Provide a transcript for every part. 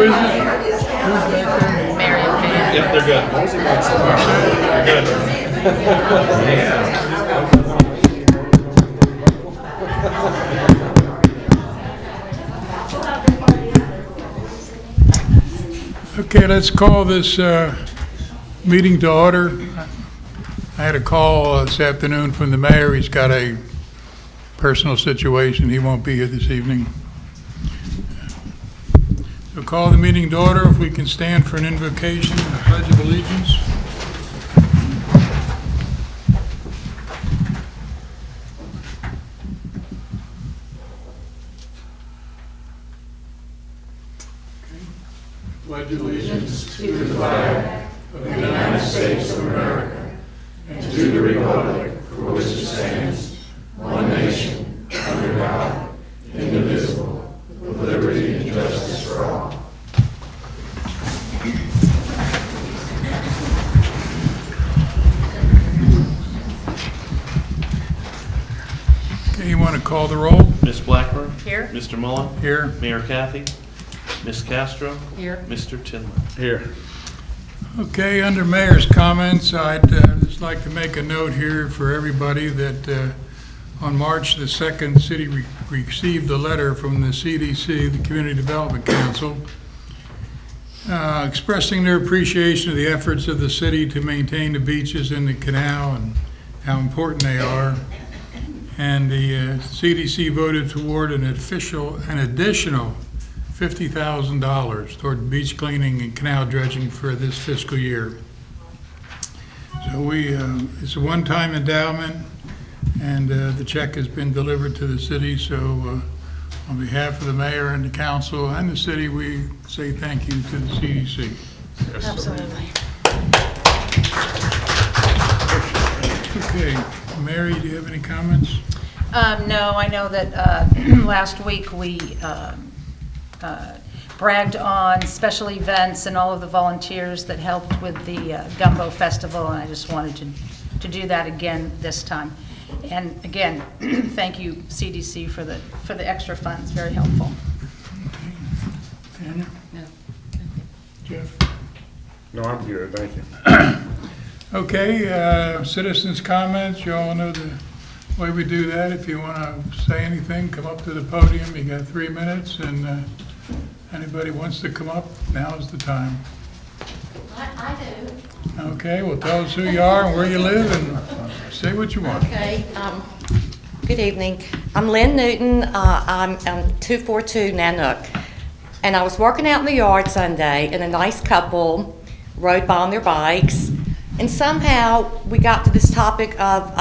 Who is it? Who's back there? Mary and Pam. Yep, they're good. Okay, let's call this meeting to order. I had a call this afternoon from the mayor. He's got a personal situation. He won't be here this evening. So call the meeting to order. If we can stand for an invocation and the Pledge of Allegiance. Pledge allegiance to the flag of the United States of America and to the republic for which it stands, one nation, under God, indivisible, with liberty and justice for all. Okay, you want to call the roll? Ms. Blackburn? Here. Mr. Mullen? Here. Mayor Kathy? Ms. Castro? Here. Mr. Tindler? Here. Okay, under mayor's comments, I'd just like to make a note here for everybody that on March the 2nd, city received a letter from the CDC, the Community Development Council, expressing their appreciation of the efforts of the city to maintain the beaches in the canal and how important they are. And the CDC voted toward an additional $50,000 toward beach cleaning and canal dredging for this fiscal year. So it's a one-time endowment, and the check has been delivered to the city. So on behalf of the mayor and the council and the city, we say thank you to the CDC. Absolutely. Okay, Mary, do you have any comments? No, I know that last week we bragged on special events and all of the volunteers that helped with the Gumbo Festival, and I just wanted to do that again this time. And again, thank you, CDC, for the extra funds. Very helpful. Tanya? No. Jeff? No, I'm good, thank you. Okay, citizens' comments. You all know the way we do that. If you want to say anything, come up to the podium. You got 3 minutes, and anybody wants to come up, now is the time. I do. Okay, well, tell us who you are and where you live, and say what you want. Okay, good evening. I'm Lynn Newton. I'm 242 Nanook. And I was working out in the yard Sunday, and a nice couple rode by on their bikes. And somehow we got to this topic of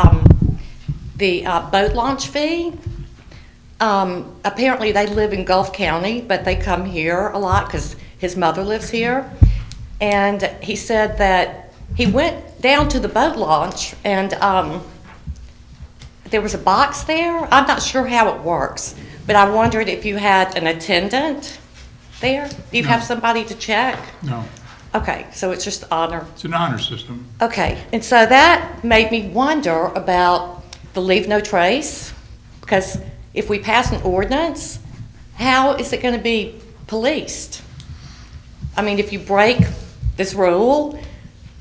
the boat launch fee. Apparently they live in Gulf County, but they come here a lot because his mother lives here. And he said that he went down to the boat launch and there was a box there. I'm not sure how it works, but I wondered if you had an attendant there. Do you have somebody to check? No, Okay, so it's just honor. it's an honor system. Okay, and so that made me wonder about the leave no trace, because if we pass an ordinance, how is it going to be policed? I mean, if you break this rule,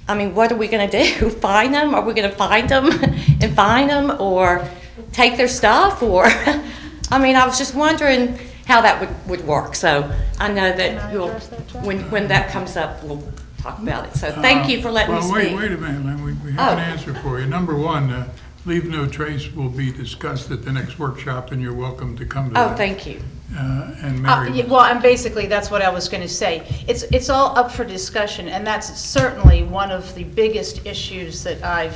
I mean, what are we going to do? Fine them? Are we going to find them and fine them, or take their stuff? Or, I mean, I was just wondering how that would work. So I know that you'll, when that comes up, we'll talk about it. So thank you for letting me speak. Wait a minute, man. We have an answer for you. Number one, leave no trace will be discussed at the next workshop, and you're welcome to come to that. Oh, thank you. And Mary. Yeah, well, and basically, that's what I was going to say. It's all up for discussion, and that's certainly one of the biggest issues that I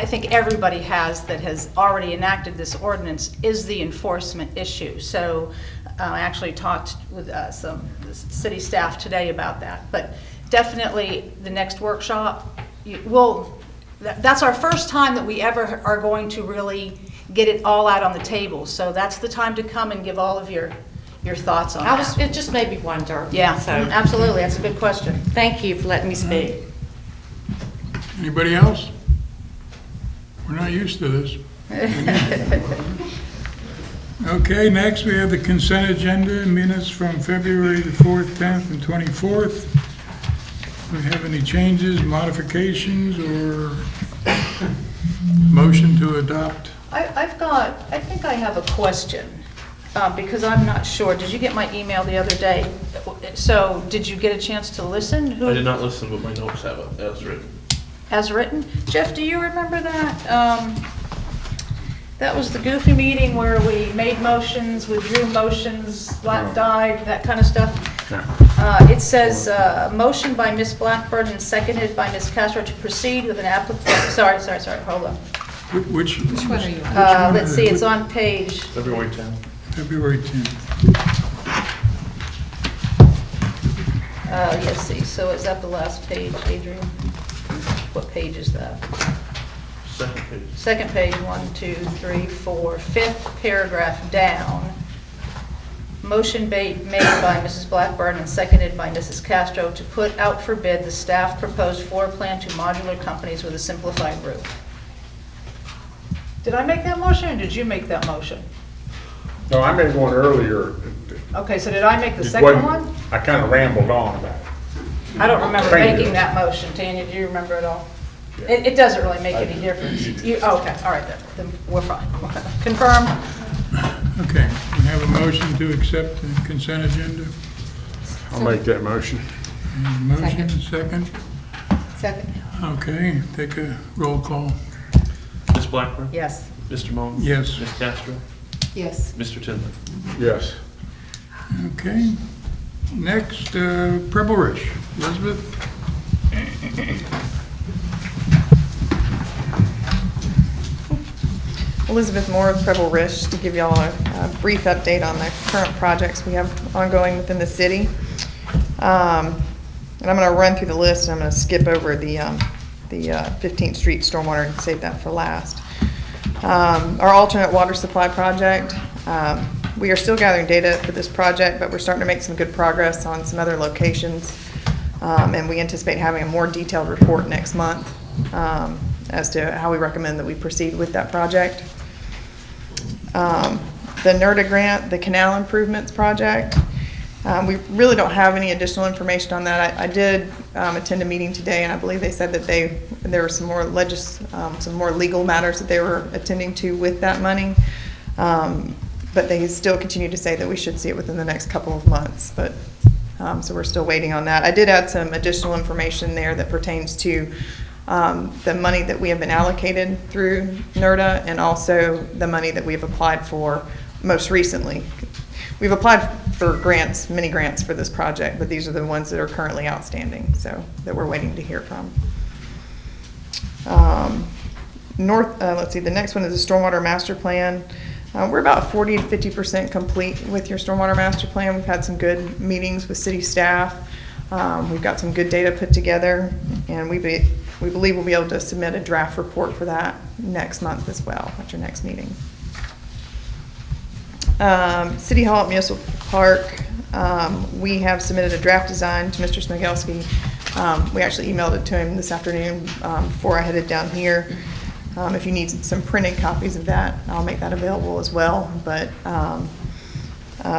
think everybody has that has already enacted this ordinance is the enforcement issue. So I actually talked with some city staff today about that. But definitely the next workshop, that's our first time that we ever are going to really get it all out on the table. So that's the time to come and give all of your thoughts on that. It just made me wonder. Yeah, So absolutely. That's a good question. thank you for letting me speak. Anybody else? We're not used to this. Okay, next we have the consent agenda, minutes from February the 4th, 10th, and 24th. Do we have any changes, modifications, or motion to adopt? I think I have a question, because I'm not sure. Did you get my email the other day? So, did you get a chance to listen? I did not listen, but my notes have it as written. As written? Jeff, do you remember that? That was the goofy meeting where we made motions, withdrew motions, black died, that kind of stuff. It says, motion by Ms. Blackburn and seconded by Ms. Castro to proceed with an sorry, hold on. Which one are you Let's see, it's on page, February 10th. February 10th. let's see, so is that the last page, Adrian? What page is that? Second page. Second page, 1, 2, 3, 4, fifth paragraph down. Motion made by Mrs. Blackburn and seconded by Mrs. Castro to put out for bid the staff proposed floor plan to modular companies with a simplified roof. Did I make that motion, or did you make that motion? No, I made one earlier. Okay, so did I make the It second wasn't- one? I kind of rambled on about it. I don't remember Thank you. making that motion. Tanya, do you remember it all? It doesn't really make any difference. Okay, all right, then we're fine. Confirmed? Okay, we have a motion to accept the consent agenda. I'll make that motion. Motion, second. Second. Okay, take a roll call. Ms. Blackburn? Yes. Mr. Moan? Yes. Ms. Castro? Yes. Mr. Tindall? Yes. Okay. Next, Preble Rich. Elizabeth? Elizabeth Moore with Preble Rish to give y'all a brief update on the current projects we have ongoing within the city. And I'm going to run through the list, and I'm going to skip over the 15th Street stormwater and save that for last. Our alternate water supply project, we are still gathering data for this project, but we're starting to make some good progress on some other locations. And we anticipate having a more detailed report next month as to how we recommend that we proceed with that project. The NERDA grant, the canal improvements project, we really don't have any additional information on that. I did attend a meeting today, and I believe they said that there were some more legal matters that they were attending to with that money. But they still continue to say that we should see it within the next couple of months. But so we're still waiting on that. I did add some additional information there that pertains to the money that we have been allocated through NERDA, and also the money that we've applied for most recently. We've applied for grants, many grants for this project, but these are the ones that are currently outstanding, so that we're waiting to hear from. Let's see, the next one is the stormwater master plan. We're about 40 to 50% complete with your stormwater master plan. We've had some good meetings with city staff. We've got some good data put together, and we believe we'll be able to submit a draft report for that next month as well at your next meeting. City Hall at Municipal Park, we have submitted a draft design to Mr. Smigelski. We actually emailed it to him this afternoon before I headed down here. If you need some printed copies of that, I'll make that available as well. But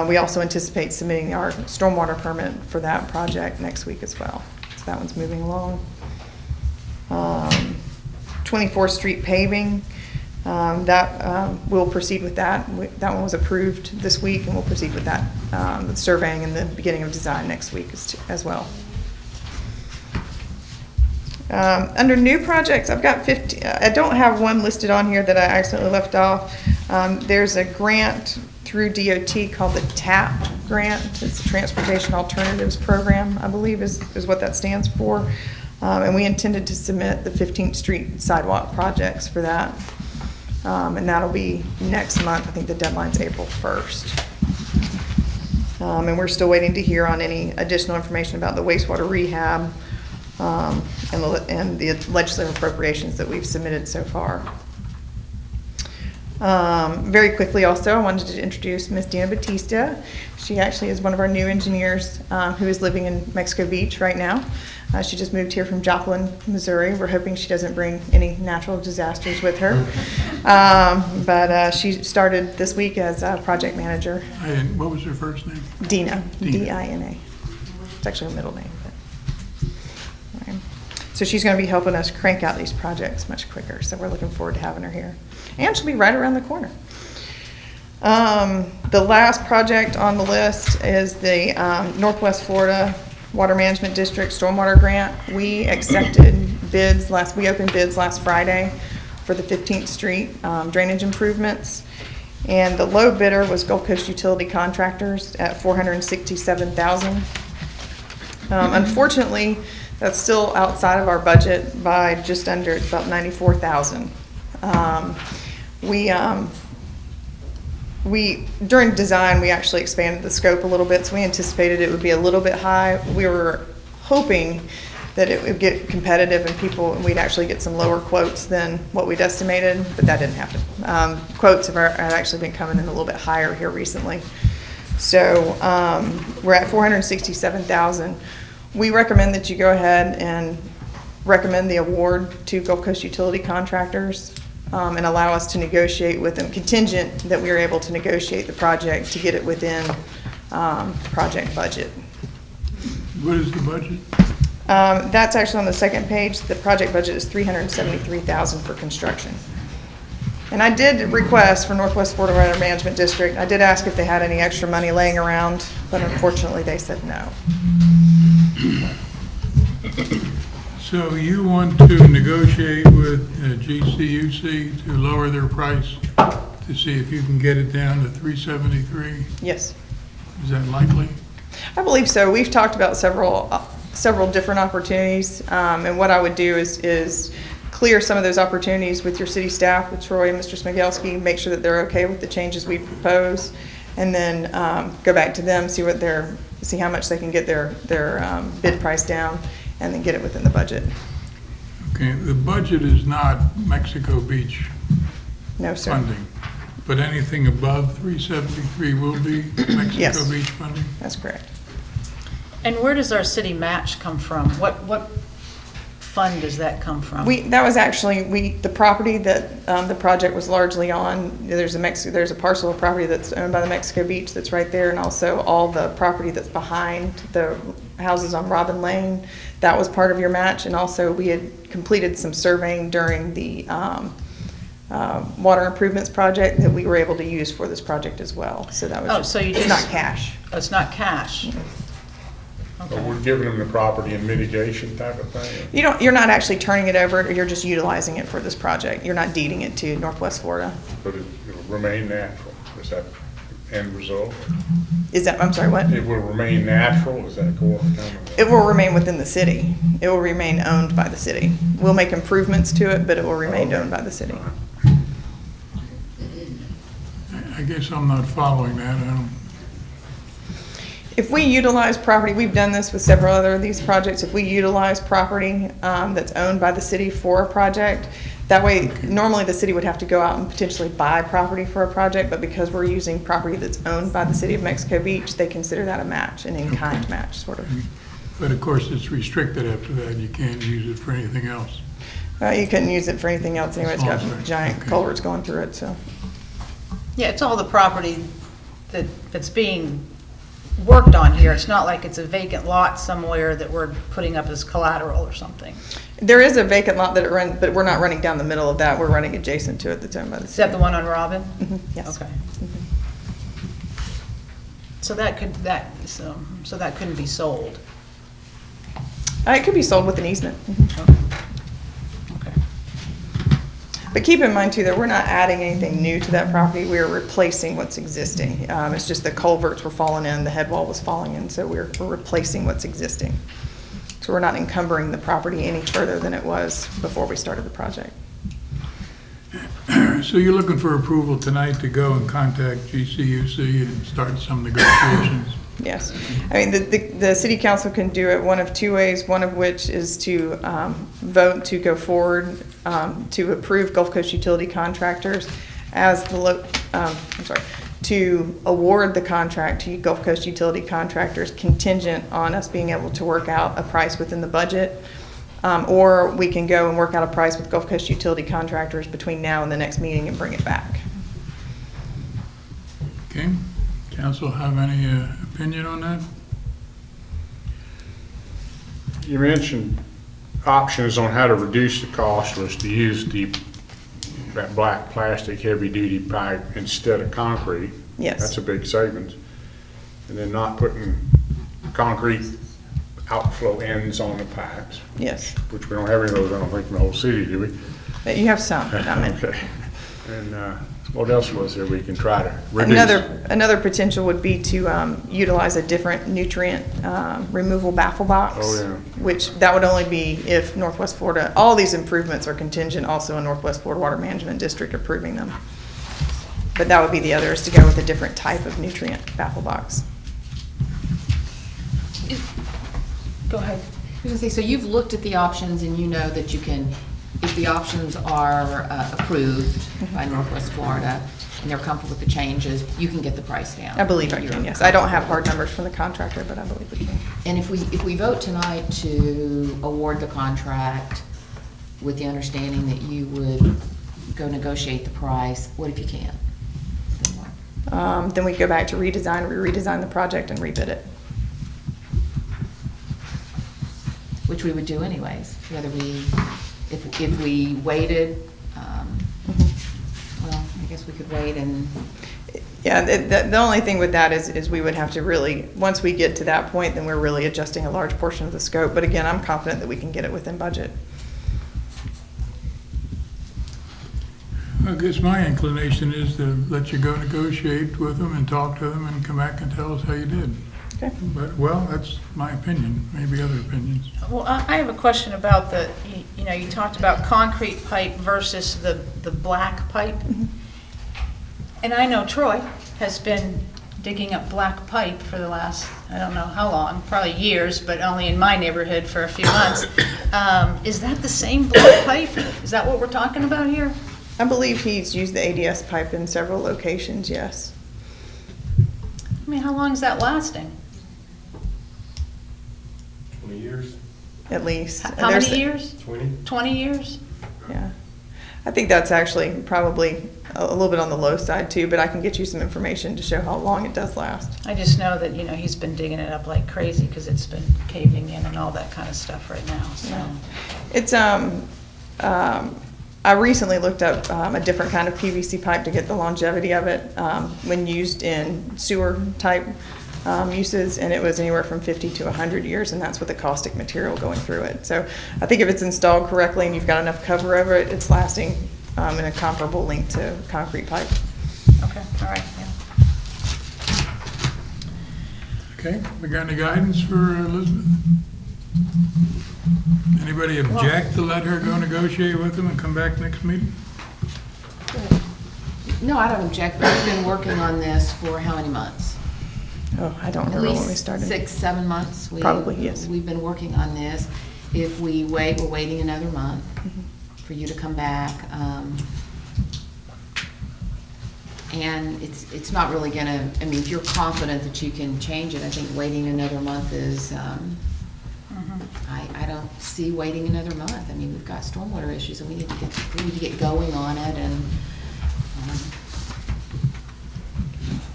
we also anticipate submitting our stormwater permit for that project next week as well. So that one's moving along. 24th Street paving, we'll proceed with that. That one was approved this week, and we'll proceed with that, with surveying and the beginning of design next week as well. Under new projects, I've got 50. I don't have one listed on here that I accidentally left off. There's a grant through DOT called the TAP grant. It's the Transportation Alternatives Program, I believe is what that stands for. And we intended to submit the 15th Street sidewalk projects for that. And that'll be next month. I think the deadline's April 1st. And we're still waiting to hear on any additional information about the wastewater rehab and the legislative appropriations that we've submitted so far. Very quickly also, I wanted to introduce Miss Dina Batista. She actually is one of our new engineers who is living in Mexico Beach right now. She just moved here from Joplin, Missouri. We're hoping she doesn't bring any natural disasters with her. But she started this week as a project manager. And what was her first name? Dina, Dina. D-I-N-A. It's actually her middle name. But, right. So she's going to be helping us crank out these projects much quicker. So we're looking forward to having her here. And she'll be right around the corner. The last project on the list is the Northwest Florida Water Management District Stormwater Grant. We accepted bids we opened bids last Friday for the 15th Street drainage improvements. And the low bidder was Gulf Coast Utility Contractors at $467,000. Unfortunately, that's still outside of our budget by just under, it's about $94,000. During design, we actually expanded the scope a little bit, so we anticipated it would be a little bit high. We were hoping that it would get competitive and we'd actually get some lower quotes than what we'd estimated, but that didn't happen. Quotes have actually been coming in a little bit higher here recently. So we're at $467,000. We recommend that you go ahead and recommend the award to Gulf Coast Utility Contractors and allow us to negotiate with them, contingent that we are able to negotiate the project to get it within project budget. What is the budget? That's actually on the second page. The project budget is $373,000 for construction. And I did request for Northwest Florida Water Management District, I did ask if they had any extra money laying around, but unfortunately they said no. So you want to negotiate with GCUC to lower their price to see if you can get it down to 373? Yes, Is that likely? I believe so. We've talked about several different opportunities, and what I would do is clear some of those opportunities with your city staff, with Troy and Mr. Smigelski, make sure that they're okay with the changes we propose, and then go back to them, see how much they can get their bid price down, and then get it within the budget. Okay, the budget is not Mexico Beach No, sir. funding, but anything above 373 will be Mexico Yes. Beach funding? That's correct. And where does our city match come from? What fund does that come from? That was actually, the property that the project was largely on, there's a parcel of property that's owned by the Mexico Beach that's right there, and also all the property that's behind the houses on Robin Lane. That was part of your match, and also we had completed some surveying during the water improvements project that we were able to use for this project as well. So that was Oh, so you it's just- not cash. Oh, it's not cash? So Okay. we're giving them the property in mitigation type of thing? You're not actually turning it over, you're just utilizing it for this project. You're not deeding it to Northwest Florida. But it'll remain natural? Is that the end result? Is that, I'm sorry, what? It will remain natural? Is that core? It will remain within the city. It will remain owned by the city. We'll make improvements to it, but it will remain owned by the city. I guess I'm not following that. I don't, If we utilize property, we've done this with several other of these projects, if we utilize property that's owned by the city for a project, that way, normally the city would have to go out and potentially buy property for a project, but because we're using property that's owned by the city of Mexico Beach, they consider that a match, an in-kind match, sort of. but of course, it's restricted after that. You can't use it for anything else. You couldn't use it for anything else anyway, it's got Oh, sorry. giant Okay. culverts going through it, so. Yeah, it's all the property that's being worked on here. It's not like it's a vacant lot somewhere that we're putting up as collateral or something. There is a vacant lot that it runs, but we're not running down the middle of that, we're running adjacent to it that's owned by the Is city. that the one on Robin? Mhm, yes. Okay. So that couldn't be sold. It could be sold with an easement. Okay. But keep in mind too that we're not adding anything new to that property. We are replacing what's existing. It's just the culverts were falling in, the head wall was falling in, so we're replacing what's existing. So we're not encumbering the property any further than it was before we started the project. So you're looking for approval tonight to go and contact GCUC and start some negotiations? Yes. I mean, the city council can do it one of two ways, one of which is to vote to go forward to approve Gulf Coast Utility Contractors as to award the contract to Gulf Coast Utility Contractors contingent on us being able to work out a price within the budget. Or we can go and work out a price with Gulf Coast Utility Contractors between now and the next meeting and bring it back. Okay, council have any opinion on that? You mentioned options on how to reduce the cost was to use that black plastic heavy-duty pipe instead of concrete. Yes. That's a big savings. And then not putting concrete outflow ends on the pipes, Yes. which we don't have any of those, I don't think, in the whole city, do we? But you have some, but not many. Okay. And what else was there we can try to reduce? Another potential would be to utilize a different nutrient removal baffle box. Oh, yeah. Which that would only be if Northwest Florida, all these improvements are contingent also in Northwest Florida Water Management District approving them. But that would be the other, is to go with a different type of nutrient baffle box. Go ahead. I was gonna say, so you've looked at the options and you know that you can, if the options are approved by Northwest Florida and they're comfortable with the changes, you can get the price down. I believe I can, yes. I don't have hard numbers from the contractor, but I believe we can. And if we vote tonight to award the contract with the understanding that you would go negotiate the price, what if you can't? Then what? Then we go back to redesign, we redesign the project and rebid it. Which we would do anyways, whether if we waited, well, I guess we could wait and, Yeah, the only thing with that is we would have to really, once we get to that point, then we're really adjusting a large portion of the scope. But again, I'm confident that we can get it within budget. I guess my inclination is to let you go negotiate with them and talk to them and come back and tell us how you did. Okay. But, well, that's my opinion, maybe other opinions. Well, I have a question about you talked about concrete pipe versus the black pipe. And I know Troy has been digging up black pipe for the last, I don't know how long, probably years, but only in my neighborhood for a few months. Is that the same black pipe? Is that what we're talking about here? I believe he's used the ADS pipe in several locations, yes. I mean, how long is that lasting? 20 years? At least. How There's- many years? 20? 20 years? Yeah. I think that's actually probably a little bit on the low side too, but I can get you some information to show how long it does last. I just know that, he's been digging it up like crazy because it's been caving in and all that kind of stuff right now, so. It's, I recently looked up a different kind of PVC pipe to get the longevity of it when used in sewer type uses, and it was anywhere from 50 to 100 years, and that's with the caustic material going through it. So I think if it's installed correctly and you've got enough cover over it, it's lasting in a comparable length to concrete pipe. Okay, all right, yeah. Okay, we got any guidance for Elizabeth? Anybody object to let her go negotiate with them and come back next meeting? no, I don't object, but we've been working on this for how many months? Oh, I don't At remember when we least started. 6, 7 months. Probably, yes. We've been working on this. If we wait, we're waiting another month for you to come back. And it's not really gonna, I mean, if you're confident that you can change it, I think waiting another month is, I don't see waiting another month. I mean, we've got stormwater issues and we need to get going on it and,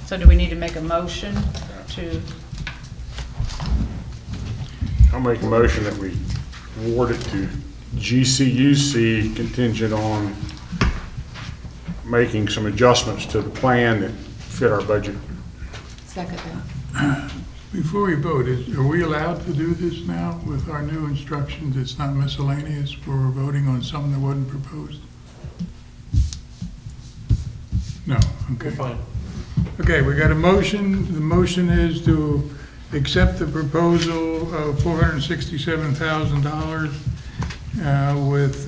So do we need to make a motion to, I'll make a motion that we award it to GCUC contingent on making some adjustments to the plan that fit our budget. second that. Before we vote, are we allowed to do this now with our new instructions? It's not miscellaneous, where we're voting on something that wasn't proposed? No, okay. We're fine. Okay, we got a motion. The motion is to accept the proposal of $467,000 with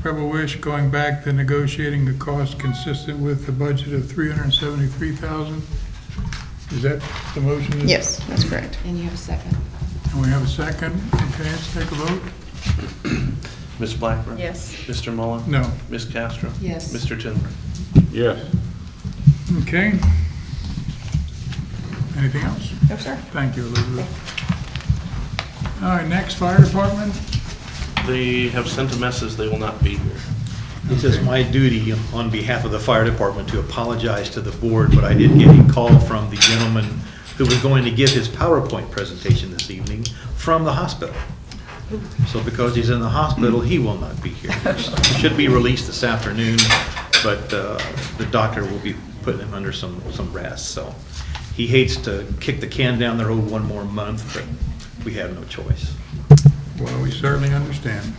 Pebble Wish going back to negotiating a cost consistent with the budget of $373,000. Is that the motion? Yes, that's correct. And you have a second. And we have a second. Okay, let's take a vote. Ms. Blackburn? yes? Mr. Mullen? No. Ms. Castro? Yes. Mr. Tindall? Yes. Okay. Anything else? No, sir. Thank you, Elizabeth. All right, next, fire department. They have sent a message they will not be here. It is my duty on behalf of the fire department to apologize to the board, but I did get a call from the gentleman who was going to give his PowerPoint presentation this evening from the hospital. So because he's in the hospital, he will not be here. He should be released this afternoon, but the doctor will be putting him under some rest. So he hates to kick the can down the road one more month, but we have no choice. Well, we certainly understand.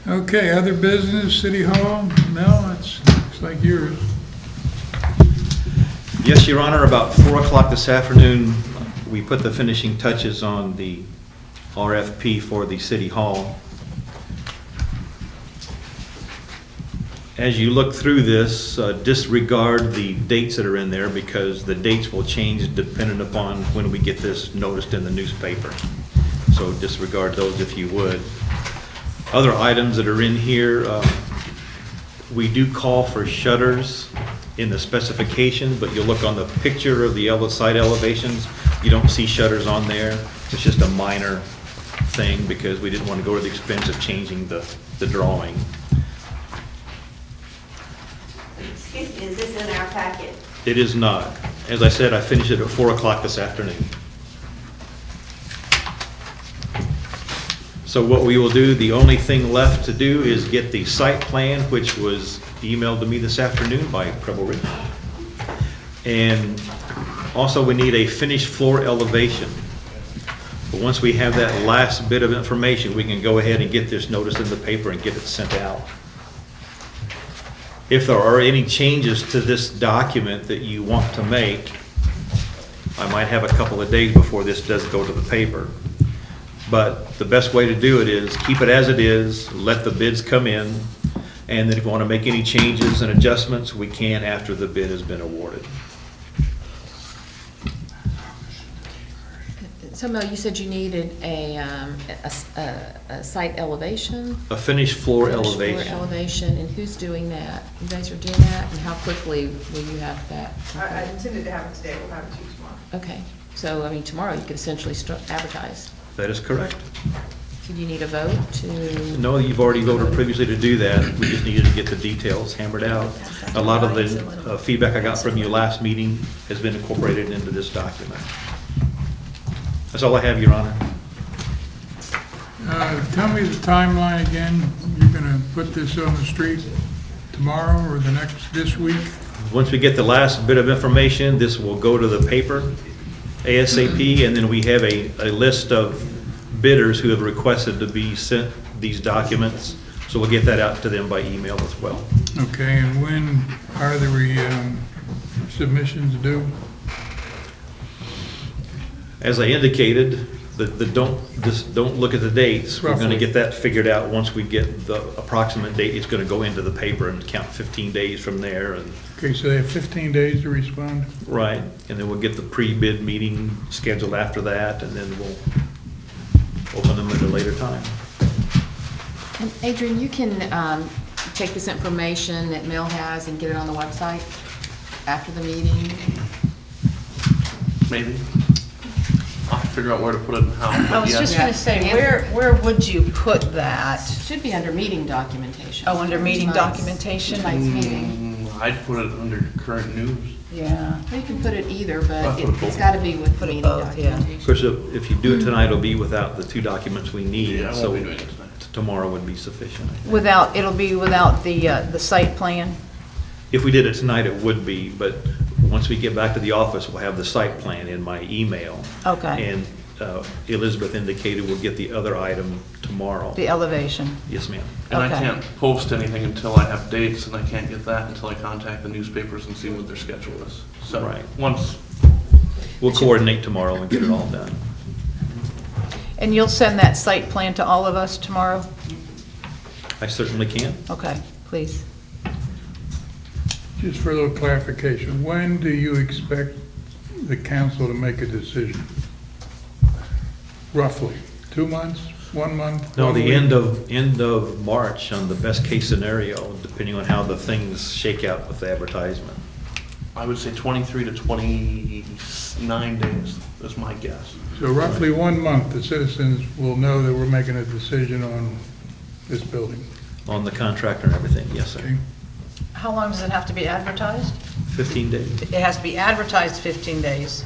Okay, other business, City Hall? Mel, it's looks like yours. Yes, Your Honor, about 4 o'clock this afternoon, we put the finishing touches on the RFP for the City Hall. As you look through this, disregard the dates that are in there because the dates will change depending upon when we get this noticed in the newspaper. So disregard those if you would. Other items that are in here, we do call for shutters in the specification, but you'll look on the picture of the site elevations, you don't see shutters on there. It's just a minor thing because we didn't want to go to the expense of changing the drawing. Excuse me, is this in our packet? It is not. As I said, I finished it at 4 o'clock this afternoon. So what we will do, the only thing left to do is get the site plan, which was emailed to me this afternoon by Preble Ridge. And also we need a finished floor elevation. But once we have that last bit of information, we can go ahead and get this notice in the paper and get it sent out. If there are any changes to this document that you want to make, I might have a couple of days before this does go to the paper. But the best way to do it is keep it as it is, let the bids come in, and then if you want to make any changes and adjustments, we can after the bid has been awarded. So Mel, you said you needed a site elevation? A finished floor Finished elevation. Floor elevation, and who's doing that? You guys are doing that, and how quickly will you have that? I intended to have it today, we'll have it to you tomorrow. Okay, so, I mean, tomorrow you could essentially start advertise. That is correct. Do you need a vote to? No, you've already voted previously to do that. We just needed to get the details hammered out. A lot of the feedback I got from you last meeting has been incorporated into this document. That's all I have, Your Honor. Tell me the timeline again. You're gonna put this on the street tomorrow or this week? Once we get the last bit of information, this will go to the paper ASAP, and then we have a list of bidders who have requested to be sent these documents. So we'll get that out to them by email as well. Okay, and when are the submissions due? As I indicated, don't look at the dates. We're gonna Roughly. get that figured out once we get the approximate date. It's gonna go into the paper and count 15 days from there. And Okay, so they have 15 days to respond? right, and then we'll get the pre-bid meeting scheduled after that, and then we'll open them at a later time. And Adrian, you can take this information that Mel has and get it on the website after the meeting? Maybe. I'll have to figure out where to put it and how. I was just gonna say, where would you put that? Should be under meeting documentation. Oh, under meeting Tonight's- documentation? Tonight's meeting. I'd put it under current news. Yeah. You can put it either, I'll but put it it's both. gotta be with Put it meeting both, yeah. Of documentation. course, if you do it tonight, it'll be without the two documents we need, Yeah, I so won't be doing it tonight. tomorrow would be sufficient. Without, it'll be without the site plan? If we did it tonight, it would be, but once we get back to the office, we'll have the site plan in my email. Okay. And Elizabeth indicated we'll get the other item tomorrow. The elevation? Yes, ma'am. And I Okay. can't post anything until I have dates, and I can't get that until I contact the newspapers and see what their schedule is. So, Right. once, We'll coordinate tomorrow and get it all done. And you'll send that site plan to all of us tomorrow? I certainly can. Okay, please. Just for a little clarification, when do you expect the council to make a decision? Roughly, 2 months? 1 month? No, 1 the week? end of March on the best case scenario, depending on how the things shake out with the advertisement. I would say 23 to 29 days is my guess. So roughly 1 month, the citizens will know that we're making a decision on this building. On the contractor and everything, yes, sir. Okay? How long does it have to be advertised? 15 days. It has to be advertised 15 days.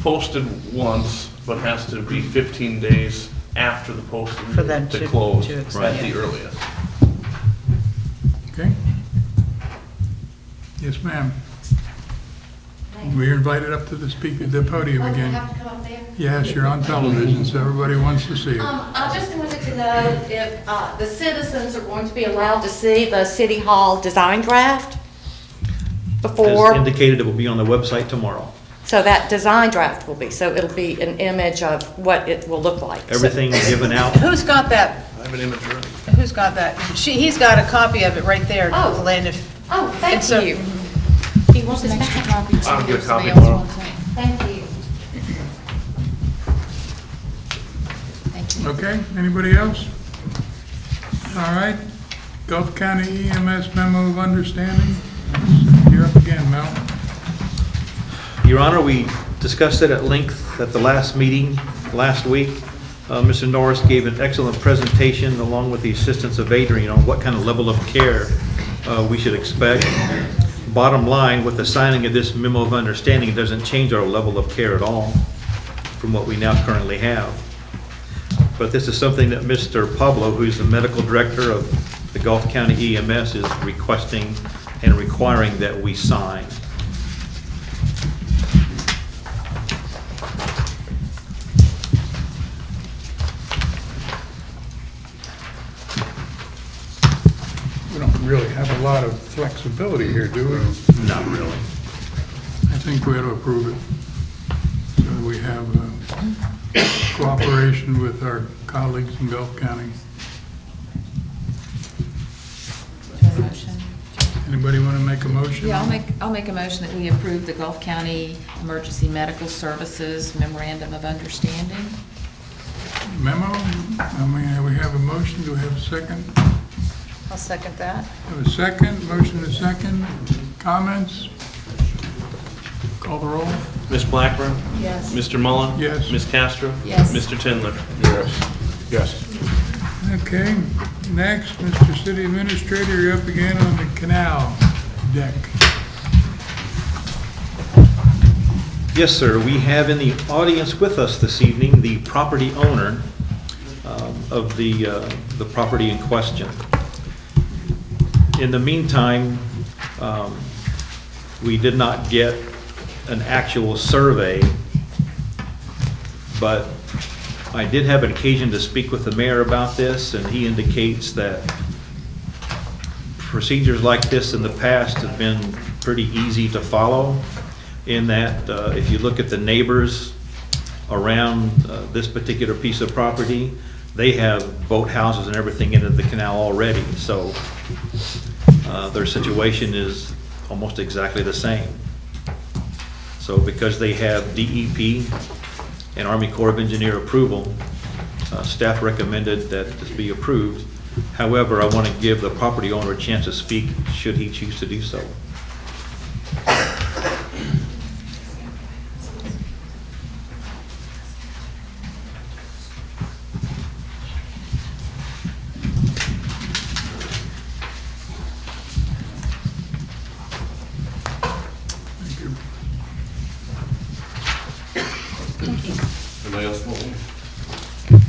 Posted once, but has to be 15 days after the posting For them to to- close to at accept. the earliest. Okay? Yes, ma'am. We're invited up to the podium Oh, do I again. have to come up there? Yes, you're on television, so everybody wants to see it. I just wanted to know if the citizens are going to be allowed to see the City Hall design draft As before, indicated, it will be on the website tomorrow. so that design draft will be, so it'll be an image of what it will look like. So- Everything given out. Who's got that? I have an image ready. Who's got that? He's got a copy of it right there, Oh. Lynn, if. Oh, thank It's a- you. He wants an extra copy too. I'll get a if somebody copy else tomorrow. wants it. Thank you. Thank you. Okay, anybody else? All right, Gulf County EMS memo of understanding. You're up again, Mel. Your Honor, we discussed it at length at the last meeting last week. Mr. Norris gave an excellent presentation along with the assistance of Adrian on what kind of level of care we should expect. Bottom line, with the signing of this memo of understanding, it doesn't change our level of care at all from what we now currently have. But this is something that Mr. Pablo, who's the medical director of the Gulf County EMS, is requesting and requiring that we sign. We don't really have a lot of flexibility here, do we? Not really. I think we ought to approve it. So we have cooperation with our colleagues in Gulf County. Motion. Anybody want to make a motion? Yeah, I'll make a motion that we approve the Gulf County Emergency Medical Services Memorandum of Understanding. Memo? I mean, we have a motion, do we have a second? I'll second that. Have a second, motion and a second. Comments? Call the roll. Ms. Blackburn? Yes. Mr. Mullen? Yes. Ms. Castro? Yes. Mr. Tindler? Yes. Yes. Okay, next, Mr. City Administrator, you're up again on the canal deck. Yes, sir. We have in the audience with us this evening the property owner of the property in question. In the meantime, we did not get an actual survey, but I did have an occasion to speak with the mayor about this, and he indicates that procedures like this in the past have been pretty easy to follow, in that if you look at the neighbors around this particular piece of property, they have boathouses and everything into the canal already, so their situation is almost exactly the same. So because they have DEP and Army Corps of Engineer approval, staff recommended that this be approved. However, I want to give the property owner a chance to speak should he choose to do so. Thank you. Anybody else want one?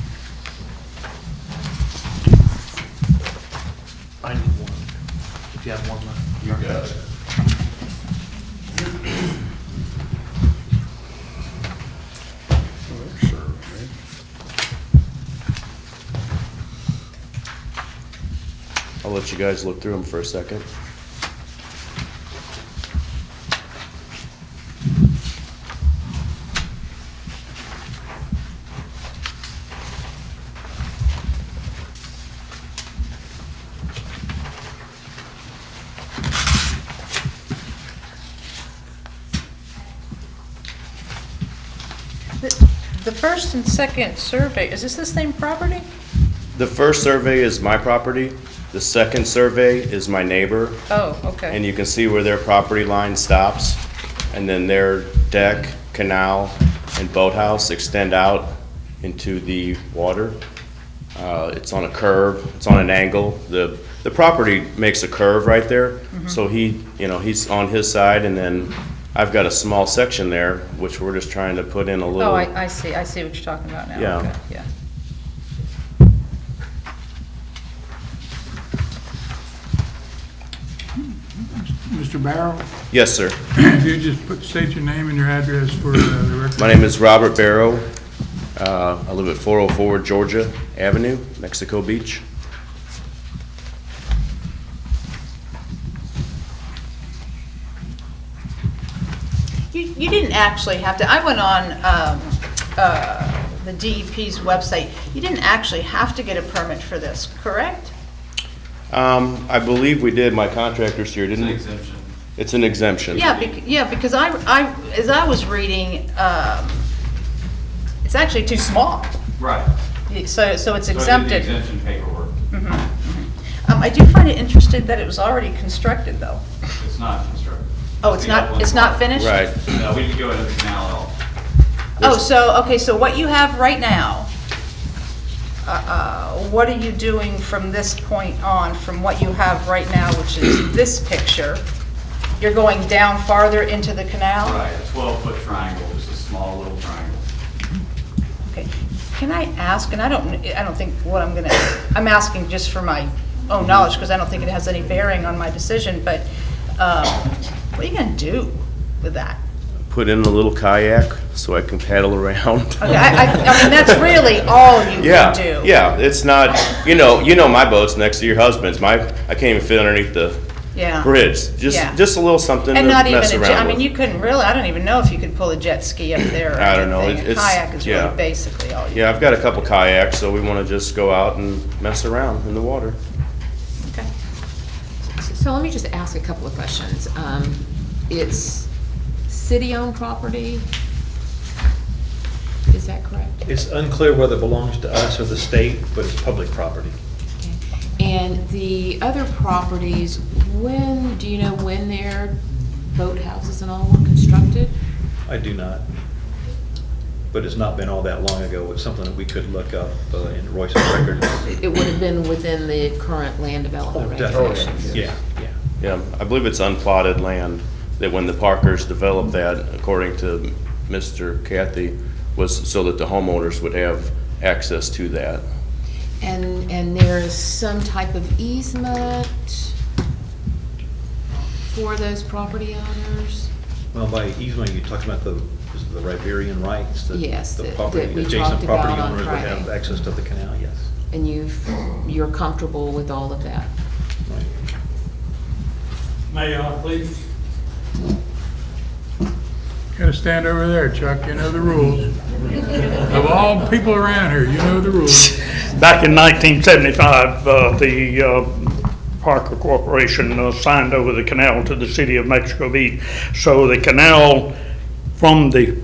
I need one. If you have one left. You got it. I'll let you guys look through them for a second. the first and second survey, is this the same property? The first survey is my property. The second survey is my neighbor. Oh, okay. And you can see where their property line stops. And then their deck, canal, and boathouse extend out into the water. It's on a curve, it's on an angle. The property makes a curve right there. So he's on his side, and then I've got a small section there, which we're just trying to put in a little. Oh, I see what you're talking about now. Yeah. Okay, yeah. Mr. Barrow, Yes, sir. if you just state your name and your address for the record. My name is Robert Barrow. I live at 404 Georgia Avenue, Mexico Beach. You didn't actually have to, I went on the DEP's website. You didn't actually have to get a permit for this, correct? I believe we did. My contractor's here, didn't we? It's an exemption. It's an exemption. Yeah, because as I was reading, it's actually too small. Right. So it's So I did the exempted. exemption paperwork. I do find it interesting that it was already constructed, though. It's not constructed. Oh, it's the not, upland it's not part. finished? Right. No, we didn't go into the canal at all. Okay, so what you have right now, what are you doing from this point on, from what you have right now, which is this picture? You're going down farther into the canal? Right, a 12-foot triangle, just a small little triangle. Okay. Can I ask, and I don't think what I'm asking just for my own knowledge, because I don't think it has any bearing on my decision, but what are you gonna do with that? Put in a little kayak so I can paddle around. Okay, I mean, that's really all you Yeah, can do. yeah, it's not, you know my boat's next to your husband's. I can't even fit underneath the Yeah. bridge. Yeah. Just a little something to And not even mess a around jet, I mean, with. you couldn't really, I don't even know if you could pull a jet ski up there or I don't know, anything. A it's- kayak is yeah. really basically all you. Yeah, I've got a couple kayaks, so we want to just go out and mess around in the water. Okay. So let me just ask a couple of questions. It's city-owned property? Is that correct? It's unclear whether it belongs to us or the state, but it's public property. And the other properties, do you know when their boathouses and all were constructed? I do not. But it's not been all that long ago. It's something that we could look up in Royce's records. It would have been within the current land development regulations. Yeah, yeah. Yeah, I believe it's unplotted land, that when the Parkers developed that, according to Mr. Kathy, was so that the homeowners would have access to that. And there's some type of easement for those property owners? Well, by easement, you're talking about the riparian rights? Yes, The that property, we adjacent talked about property on owners would have Friday. access to the canal, yes. And you're comfortable with all of that? Right. May I, please? Gotta stand over there, Chuck, you know the rules. Of all people around here, you know the rules. Back in 1975, the Parker Corporation signed over the canal to the city of Mexico Beach. So the canal from the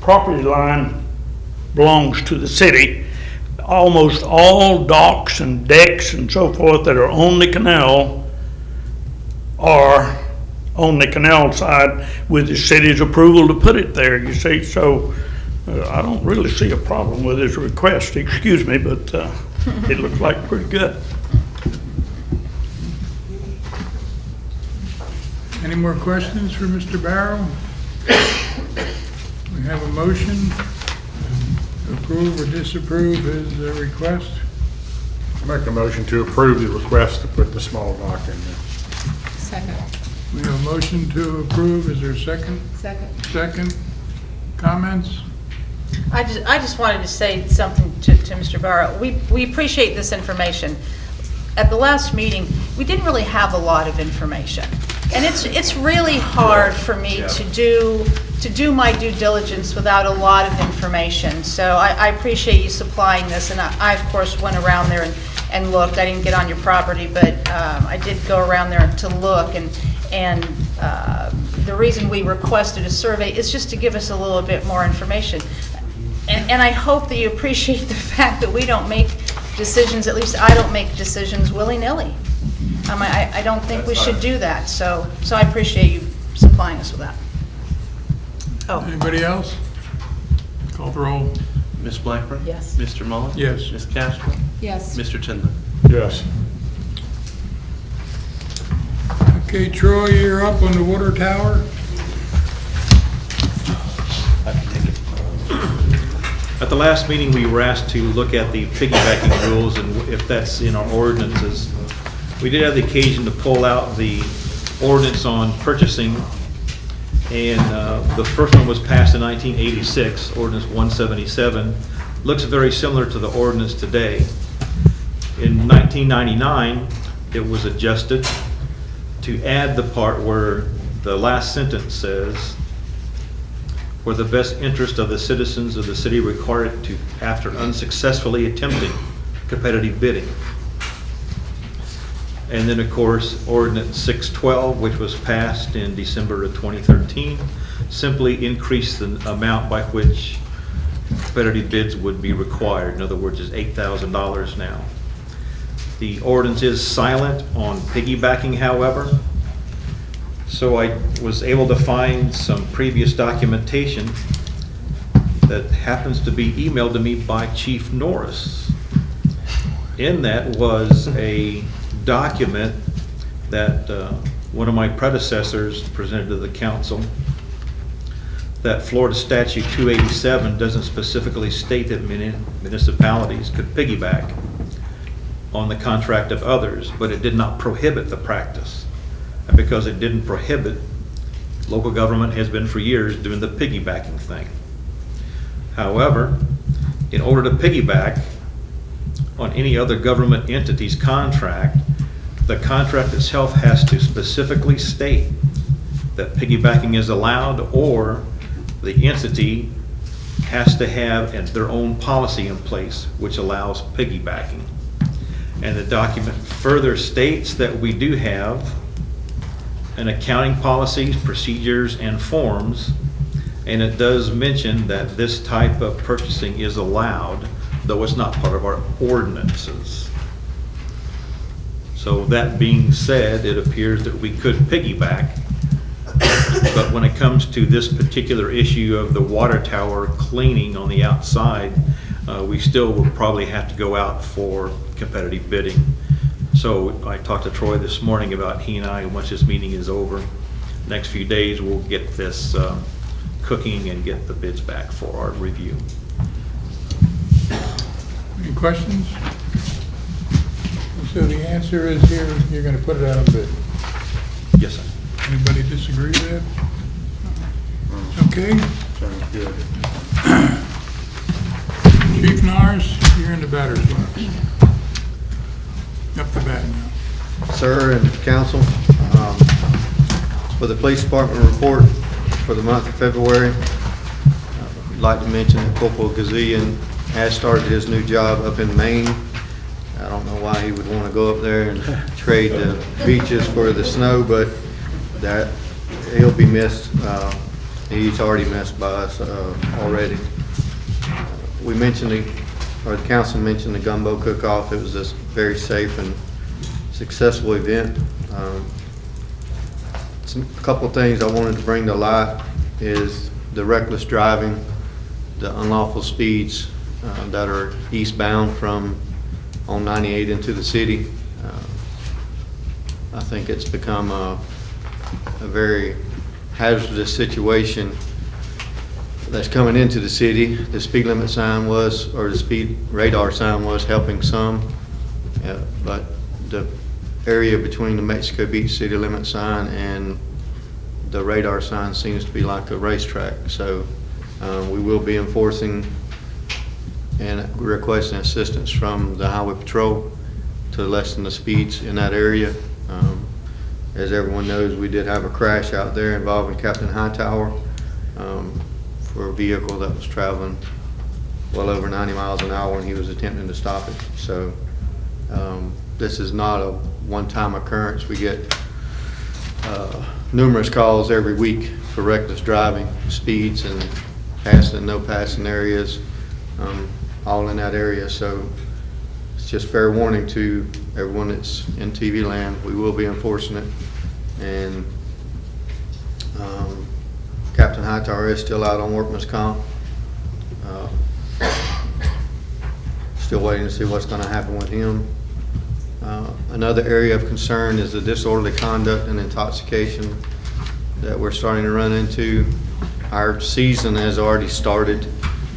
property line belongs to the city. Almost all docks and decks and so forth that are on the canal are on the canal side with the city's approval to put it there, you see. So I don't really see a problem with his request, excuse me, but it looks like pretty good. Any more questions for Mr. Barrow? We have a motion to approve or disapprove his request. Make a motion to approve the request to put the small dock in there. Second. We have a motion to approve. Is there a second? Second. Second. Comments? I just wanted to say something to Mr. Barrow. We appreciate this information. At the last meeting, we didn't really have a lot of information. And it's really hard for me to do my due diligence without a lot of information. So I appreciate you supplying this, and I of course went around there and looked. I didn't get on your property, but I did go around there to look, and the reason we requested a survey is just to give us a little bit more information. And I hope that you appreciate the fact that we don't make decisions, at least I don't make decisions willy-nilly. I don't think we should do that, so I appreciate you supplying us with that. Oh, Anybody else? Call the roll. Ms. Blackburn? Yes. Mr. Mullen? Yes. Ms. Castro? Yes. Mr. Tindall? Yes. Okay, Troy, you're up on the water tower. At the last meeting, we were asked to look at the piggybacking rules and if that's in our ordinances. We did have the occasion to pull out the ordinance on purchasing, and the first one was passed in 1986, ordinance 177. Looks very similar to the ordinance today. In 1999, it was adjusted to add the part where the last sentence says, "For the best interest of the citizens of the city required to, after unsuccessfully attempting competitive bidding." And then, of course, ordinance 612, which was passed in December of 2013, simply increased the amount by which competitive bids would be required. In other words, it's $8,000 now. The ordinance is silent on piggybacking, however. So I was able to find some previous documentation that happens to be emailed to me by Chief Norris. In that was a document that one of my predecessors presented to the council, that Florida Statute 287 doesn't specifically state that municipalities could piggyback on the contract of others, but it did not prohibit the practice. And because it didn't prohibit, local government has been for years doing the piggybacking thing. However, in order to piggyback on any other government entity's contract, the contract itself has to specifically state that piggybacking is allowed, or the entity has to have their own policy in place which allows piggybacking. And the document further states that we do have an accounting policies, procedures, and forms, and it does mention that this type of purchasing is allowed, though it's not part of our ordinances. So that being said, it appears that we could piggyback, but when it comes to this particular issue of the water tower cleaning on the outside, we still will probably have to go out for competitive bidding. So I talked to Troy this morning about he and I, once this meeting is over, next few days, we'll get this cooking and get the bids back for our review. Any questions? So the answer is here, you're going to put it out on bid. Yes, sir. Anybody disagree with that? Okay. Sounds good. Chief Norris, you're in the batter's box. Up to bat now. Sir and council, for the police department report for the month of February, I'd like to mention that Corporal Gazillion has started his new job up in Maine. I don't know why he would want to go up there and trade the beaches for the snow, but that he'll be missed. He's already missed by us already. We mentioned the council mentioned the gumbo cook-off. It was a very safe and successful event. A couple of things I wanted to bring to light is the reckless driving, the unlawful speeds that are eastbound from on 98 into the city. I think it's become a very hazardous situation that's coming into the city. The speed limit sign was, or the speed radar sign was helping some, but the area between the Mexico Beach city limit sign and the radar sign seems to be like a racetrack. So we will be enforcing and requesting assistance from the Highway Patrol to lessen the speeds in that area. As everyone knows, we did have a crash out there involving Captain Hightower for a vehicle that was traveling well over 90 miles an hour when he was attempting to stop it. So this is not a one-time occurrence. We get numerous calls every week for reckless driving, speeds, and passing and no passing areas. all in that area. So it's just fair warning to everyone that's in TV land. We will be enforcing it. And Captain Hightower is still out on workman's comp. Still waiting to see what's going to happen with him. Another area of concern is the disorderly conduct and intoxication that we're starting to run into. Our season has already started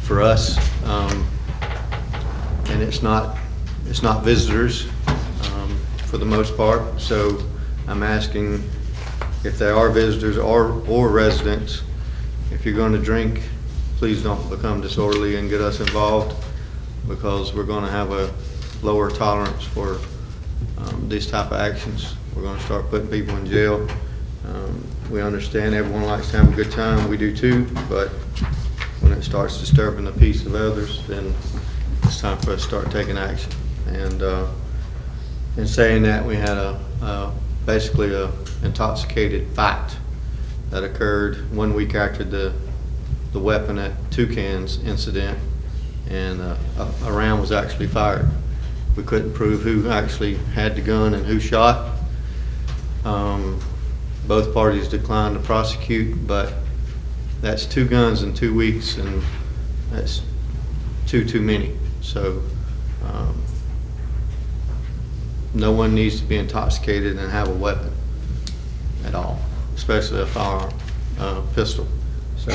for us, and it's not visitors for the most part. So I'm asking if there are visitors or residents, if you're going to drink, please don't become disorderly and get us involved, because we're going to have a lower tolerance for these type of actions. We're going to start putting people in jail. We understand everyone likes to have a good time. We do too, but when it starts disturbing the peace of others, then it's time for us to start taking action. And in saying that, we had basically a intoxicated fight that occurred 1 week after the weapon at Toucans incident, and a round was actually fired. We couldn't prove who actually had the gun and who shot. Both parties declined to prosecute, but that's 2 guns in 2 weeks, and that's too many. So no one needs to be intoxicated and have a weapon at all, especially a firearm, pistol. So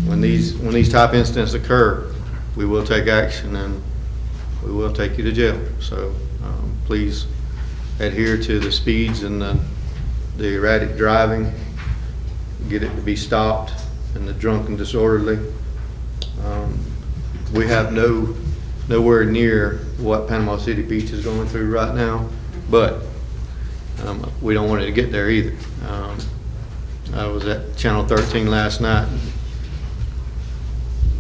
when these type incidents occur, we will take action and we will take you to jail. So please adhere to the speeds and the erratic driving, get it to be stopped, and the drunk and disorderly. We have nowhere near what Panama City Beach is going through right now, but we don't want it to get there either. I was at Channel 13 last night, and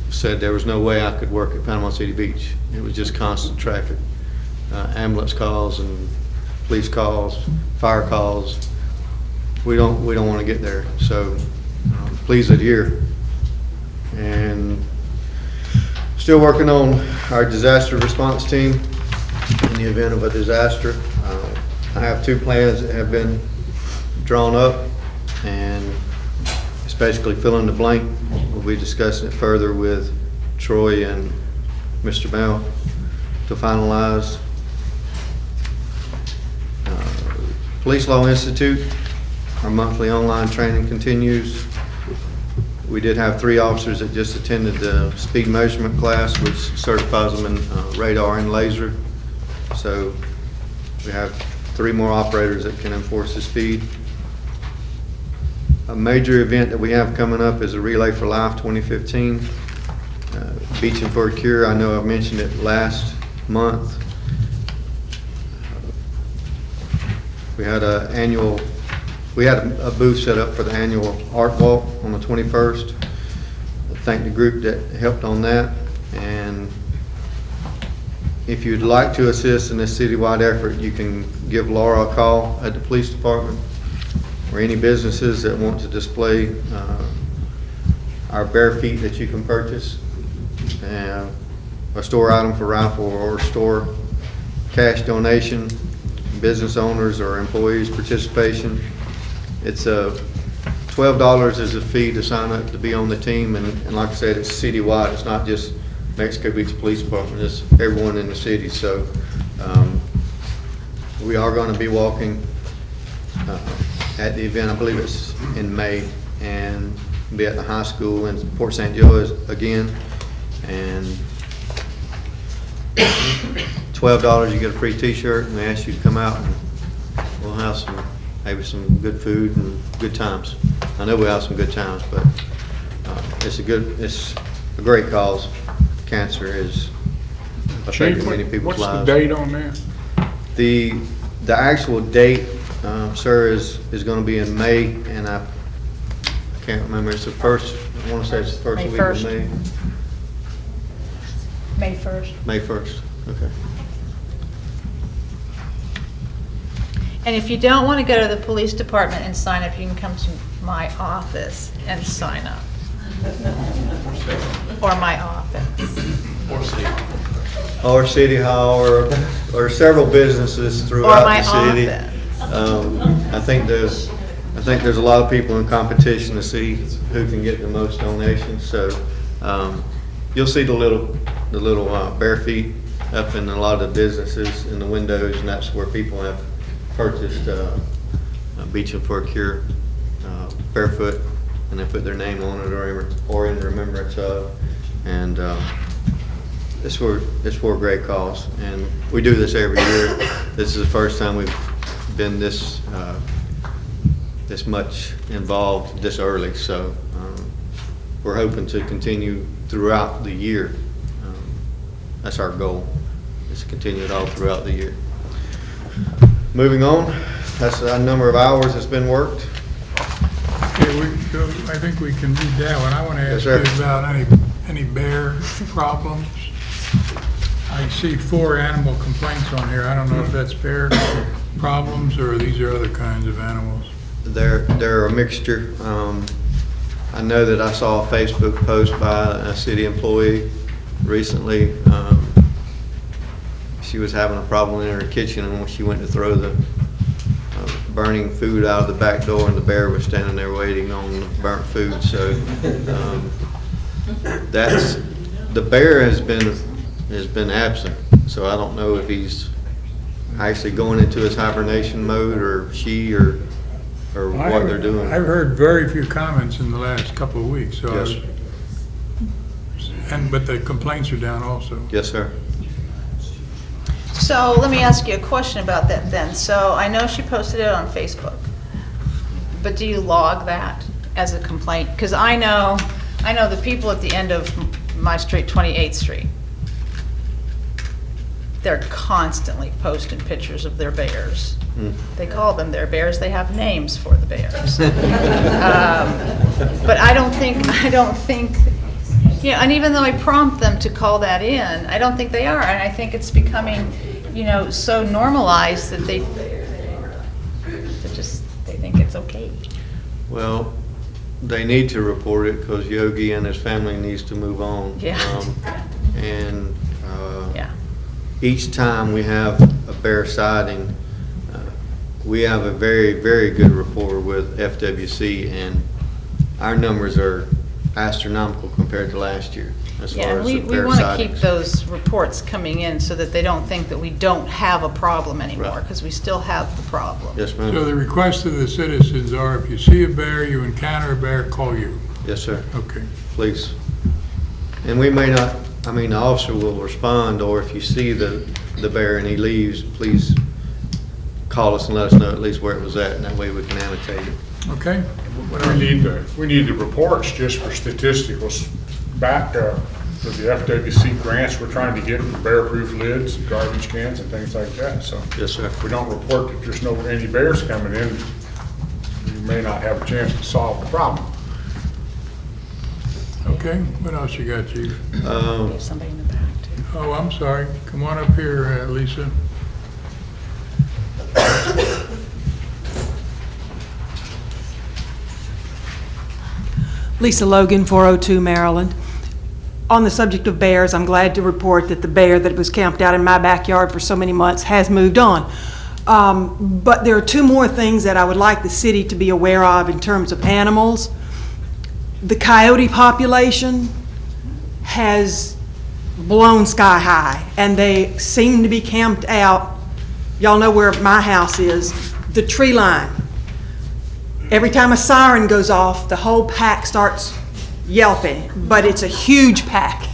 said there was no way I could work at Panama City Beach. It was just constant traffic, ambulance calls and police calls, fire calls. We don't want to get there. So please adhere. And still working on our disaster response team in the event of a disaster. I have 2 plans that have been drawn up, and it's basically fill in the blank. We'll be discussing it further with Troy and Mr. Bell to finalize. Police Law Institute, our monthly online training continues. We did have 3 officers that just attended the speed measurement class, which certifies them in radar and laser. So we have 3 more operators that can enforce the speed. A major event that we have coming up is a Relay for Life 2015. Beaching for a Cure, I know I mentioned it last month. We had a booth set up for the annual art walk on the 21st. I thank the group that helped on that. And if you'd like to assist in this citywide effort, you can give Laura a call at the police department, or any businesses that want to display our bare feet that you can purchase, and a store item for raffle or store cash donation, business owners or employees participation. It's $12 is a fee to sign up to be on the team, and like I said, it's citywide. It's not just Mexico Beach Police Department, it's everyone in the city. So we are going to be walking at the event. I believe it's in May, and be at the high school in Port St. Joe again. And $12, you get a free t-shirt, and we ask you to come out, and we'll have maybe some good food and good times. I know we'll have some good times, but it's a great cause. Cancer is affecting many people's lives. What's the date on that? The actual date, sir, is going to be in May, and I can't remember. It's the first. I want to say it's the first May week 1st. of May. May 1st. May 1st. Okay. And if you don't want to go to the police department and sign up, you can come to my office and sign up. Or my office. Or City Hall, or several businesses Or throughout my the city. office. I think there's a lot of people in competition to see who can get the most donations, so, you'll see the little bare feet up in a lot of the businesses in the windows, and that's where people have purchased, Beaching for a Cure, barefoot, and they put their name on it or in remembrance of, and, it's for a great cause, and we do this every year. This is the first time we've been this much involved this early, so we're hoping to continue throughout the year. That's our goal, is to continue it all throughout the year. Moving on, that's a number of hours that's been worked. Okay, I think we can read that one. I want to ask Yes, you sir. about any bear problems. I see 4 animal complaints on here. I don't know if that's bear problems or these are other kinds of animals. They're a mixture. I know that I saw a Facebook post by a city employee recently. She was having a problem in her kitchen, and when she went to throw the burning food out of the back door, and the bear was standing there waiting on the burnt food. So the bear has been absent. So I don't know if he's actually going into his hibernation mode, or she, or what they're doing. I've heard very few comments in the last couple of weeks, so. Yes. But the complaints are down also. Yes, sir. So let me ask you a question about that then. So I know she posted it on Facebook, but do you log that as a complaint? Because I know the people at the end of my street, 28th Street, they're constantly posting pictures of their bears. They call them their bears. They have names for the bears. But I don't think, yeah, and even though I prompt them to call that in, I don't think they are. And I think it's becoming, so normalized that they think it's okay. Well, they need to report it because Yogi and his family needs to move on. Yeah. And Yeah. each time we have a bear sighting, we have a very, very good rapport with FWC, and our numbers are astronomical compared to last year as Yeah, far and as we the bear want to sightings. keep those reports coming in so that they don't think that we don't have a problem anymore, Right. because we still have the problem. Yes, So ma'am. the requests of the citizens are, if you see a bear, you encounter a bear, call you. Yes, sir. Okay. Please. And we may not, the officer will respond, or if you see the bear and he leaves, please call us and let us know at least where it was at, and that way we can annotate it. Okay? We need the reports just for statistical backup for the FWC grants we're trying to get for bear-proof lids, garbage cans, and things like that, so. Yes, sir. If we don't report that there's any bears coming in, we may not have a chance to solve the problem. Okay, what else you got, Chief? There's somebody in the back, too. Oh, I'm sorry. Come on up here, Lisa. Lisa Logan, 402 Maryland. On the subject of bears, I'm glad to report that the bear that was camped out in my backyard for so many months has moved on. But there are 2 more things that I would like the city to be aware of in terms of animals. The coyote population has blown sky high, and they seem to be camped out. Y'all know where my house is, the tree line. Every time a siren goes off, the whole pack starts yelping, but it's a huge pack.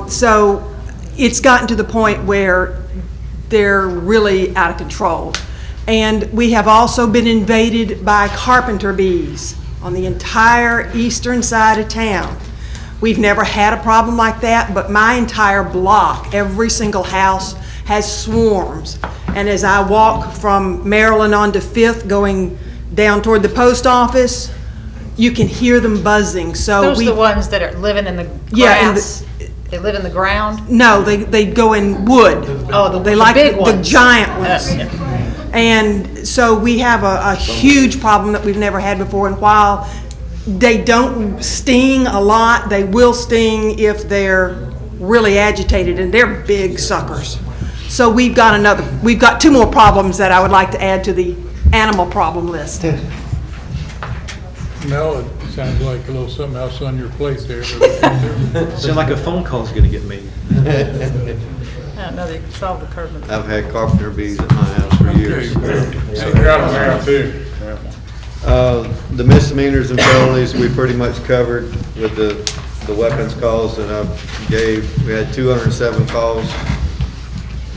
So it's gotten to the point where they're really out of control. And we have also been invaded by carpenter bees on the entire eastern side of town. We've never had a problem like that, but my entire block, every single house has swarms. And as I walk from Maryland onto 5th going down toward the post office, you can hear them buzzing. So Those are the ones that are living in the Yeah, grass? They live in the ground? No, they go in wood. Oh, They the like big the ones. giant ones. Yeah. And so we have a huge problem that we've never had before. And while They don't sting a lot. They will sting if they're really agitated, and they're big suckers. So we've got 2 more problems that I would like to add to the animal problem list. Mel, it sounds like a little something else on your plate there. But Sound like a phone call's gonna get made. I don't know they can solve the curb. I've had carpenter bees at my house for years. Okay. So we got them now too. Yeah. The misdemeanors and felonies, we pretty much covered with the weapons calls that I gave. We had 207 calls,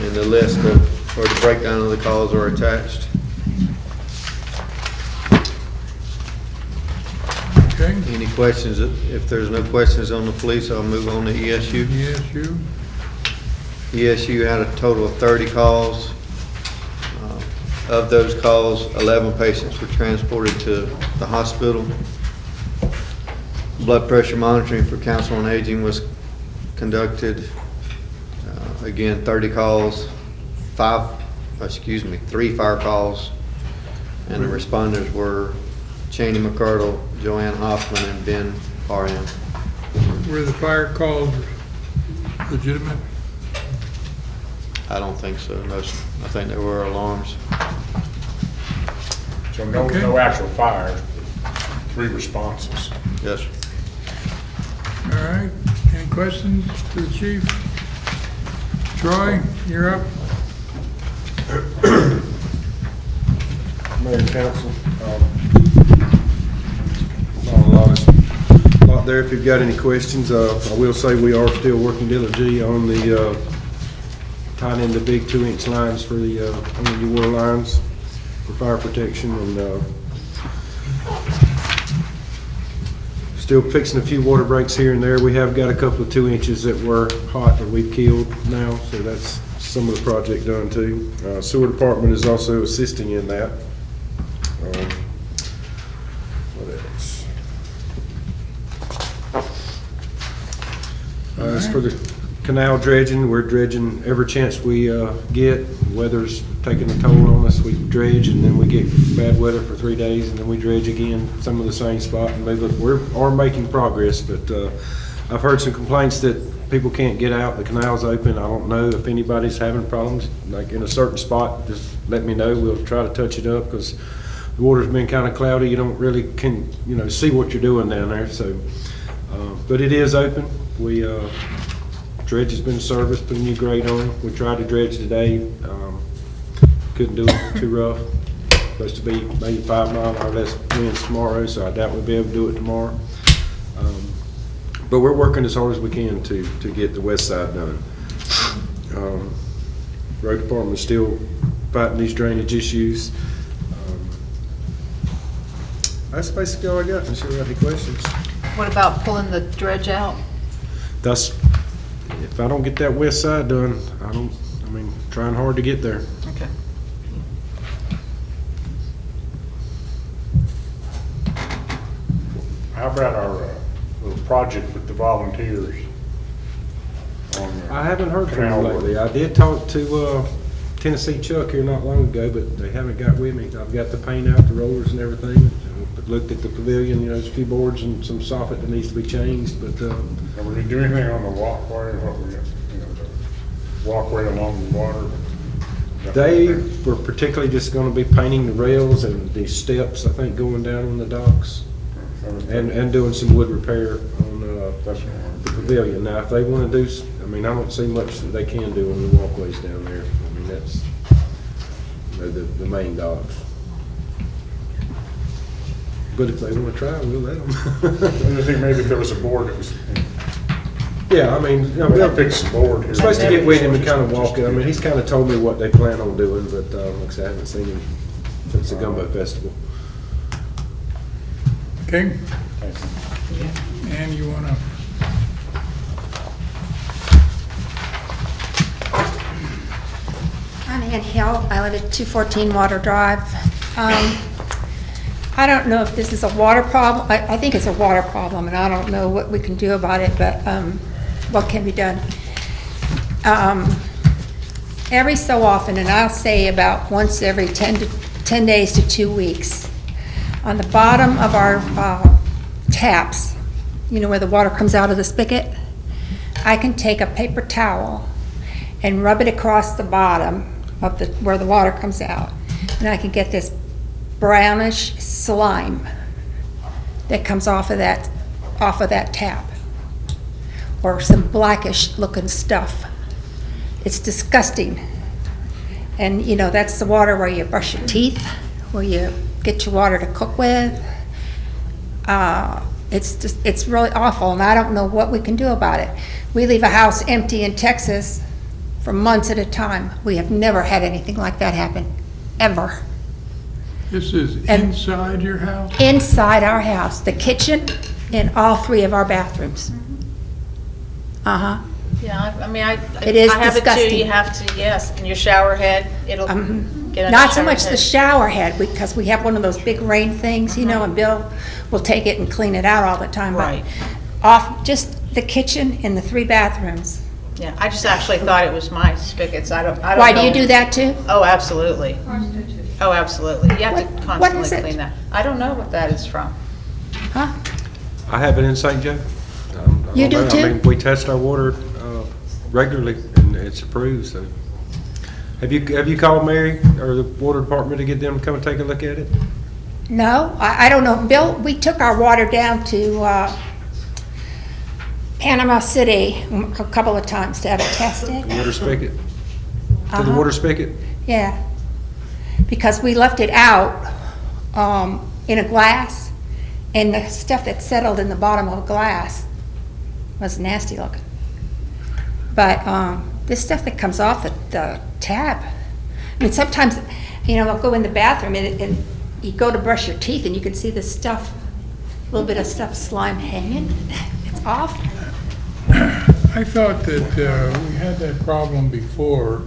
and the list or the breakdown of the calls are attached. Okay, Any questions? If there's no questions on the police, I'll move on to ESU. yes, you. ESU had a total of 30 calls. Of those calls, 11 patients were transported to the hospital. Blood pressure monitoring for Council on Aging was conducted. Again, 30 calls, 3 fire calls, and the responders were Cheney McCardle, Joanne Hoffman, and Ben R.M. Were the fire calls legitimate? I don't think so. I think there were alarms. So no, Okay. no actual fires, 3 responses. Yes, sir. All right, any questions to the chief? Troy, you're up. Mayor and council, not a lot there. If you've got any questions, I will say we are still working diligently on the tying in the big 2-inch lines for the on the new water lines for fire protection, and still fixing a few water breaks here and there. We have got a couple of 2 inches that were hot that we've killed now, so that's some of the project done too. Sewer department is also assisting in that. What else? As for the canal dredging, we're dredging every chance we get. Weather's taking a toll on us. We dredge and then we get bad weather for 3 days and then we dredge again, some of the same spot and move it. We are making progress, but I've heard some complaints that people can't get out. The canal's open. I don't know if anybody's having problems. Like in a certain spot, just let me know. We'll try to touch it up because the water's been kind of cloudy. You don't really see what you're doing down there. So, but it is open. We dredge has been serviced, put a new grate on. We tried to dredge today. Couldn't do it, too rough. Supposed to be maybe 5 mile or less winds tomorrow, so I doubt we'll be able to do it tomorrow. But we're working as hard as we can to get the west side done. Road department's still fighting these drainage issues. That's basically all I got. Unless you have any questions. What about pulling the dredge out? If I don't get that west side done, trying hard to get there. Okay. How about our little project with the volunteers? I haven't heard from Canal them lately. I did talk to Tennessee Chuck here not long ago, but they haven't got with me. I've got the paint out, the rollers and everything. Looked at the pavilion, there's a few boards and some soffit that needs to be changed, but. Are we gonna do anything on the walkway, the walkway along the water? They were particularly just gonna be painting the rails and the steps, I think, going down on the docks. And doing some wood repair on the pavilion. Now, if they wanna do, I don't see much that they can do on the walkways down there. That's the main docks. But if they wanna try, we'll let them. I think maybe if there was a board that was. Yeah, We'll fix the board here. I'm supposed to get with him and kind of walk it. He's kind of told me what they plan on doing, but like I said, I haven't seen him since the Gumbo Festival. Okay? And you wanna? I'm Ann Hill. I live at 214 Water Drive. I don't know if this is a water problem. I think it's a water problem, and I don't know what we can do about it, but what can be done? Every so often, and I'll say about once every 10 days to 2 weeks, on the bottom of our taps, you know, where the water comes out of the spigot, I can take a paper towel and rub it across the bottom of where the water comes out, and I can get this brownish slime that comes off of that tap, or some blackish looking stuff. It's disgusting. And you know, that's the water where you brush your teeth, where you get your water to cook with. It's really awful, and I don't know what we can do about it. We leave a house empty in Texas for months at a time. We have never had anything like that happen, ever. This is inside your house? Inside our house, the kitchen and all 3 of our bathrooms. Uh-huh. Yeah, I mean, It is I have it too, disgusting. you have to, yes, and your shower head, it'll get on the Not so shower much the head. shower head, because we have one of those big rain things, you know, and Bill will take it and clean it out all the time. but Right. Off, just the kitchen and the 3 bathrooms. Yeah, I just actually thought it was my spigots, I don't know. Why, do you do that too? Oh, absolutely. Oh, absolutely. You have to What is constantly it? clean that. I don't know what that is from. Huh? I have it in St. Joe. I You don't do know. too? I mean, we test our water regularly, and it's approved, so. Have you called Mary or the water department to get them to come and take a look at it? No, I don't know. Bill, we took our water down to Panama City a couple of times to have it tested. The water spigot? To the Uh-huh. water spigot? Yeah, because we left it out in a glass, and the stuff that settled in the bottom of a glass was nasty looking. But this stuff that comes off the tap, I mean, sometimes, you know, I'll go in the bathroom and you go to brush your teeth and you can see this stuff, a little bit of stuff, slime hanging. It's awful. I thought that we had that problem before,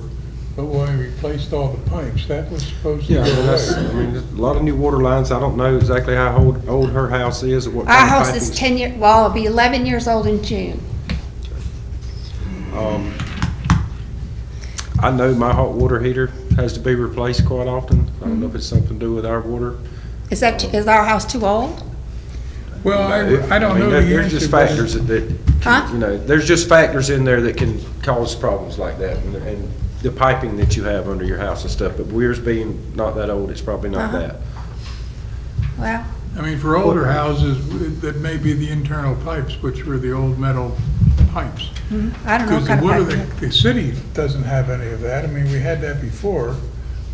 but when we replaced all the pipes, that was supposed to Yeah, go that's, I away. mean, there's a lot of new water lines. I don't know exactly how old her house is or what Our kind of house piping. is 10 years, well, it'll be 11 years old in June. I know my hot water heater has to be replaced quite often. I don't know if it's something to do with our water. Is our house too old? Well, I don't mean, know the There's just answer, but- factors that, Huh? you know, there's just factors in there that can cause problems like that, and the piping that you have under your house and stuff, but yours being not that old, it's probably not Uh-huh. that. Well, I mean, for older houses, that may be the internal pipes, which were the old metal pipes. I don't know Because what the kind of water, pipe. the city doesn't have any of that. I mean, we had that before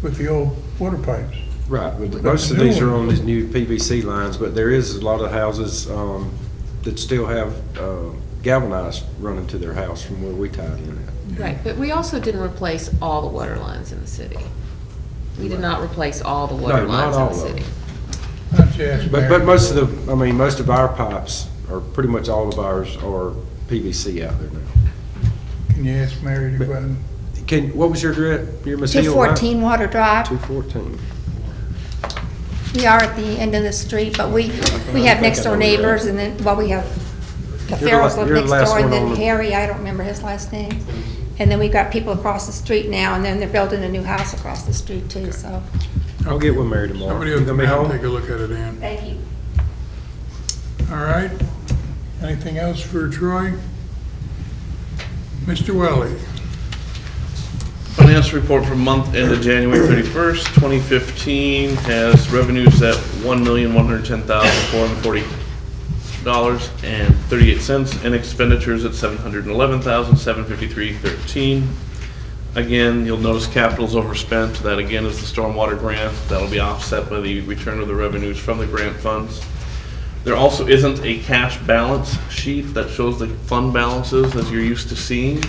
with the old water pipes. Right, but But most of the new these are one- on these new PVC lines, but there is a lot of houses that still have galvanized running to their house from where we tied in at. Right, but we also didn't replace all the water lines in the city. We did not replace all the water No, not lines in all the of city. them. Why don't you ask But Mary? most of the, I mean, most of our pipes, or pretty much all of ours, are PVC out there now. Can you ask Mary to go ahead and? What was your address? Your Miss Hill, right? 214 Water Drive. 214. We are at the end of the street, but we have next door neighbors, and then, well, we have, the You're the Farrells la- live you're the next last door, and one then on the- Harry, I don't remember his last name. And then we've got people across the street now, and then they're building a new house across the street too, so. I'll get with Mary tomorrow. Somebody You will gonna come be out and home? take a look at it, Ann. Thank you. All right. Anything else for Troy? Mr. Welly? Financial report for month ended January 31st, 2015 has revenues at $1,110,440.38 and expenditures at $711,753.13. Again, you'll notice capital's overspent. That again is the stormwater grant. That'll be offset by the return of the revenues from the grant funds. There also isn't a cash balance sheet that shows the fund balances as you're used to seeing.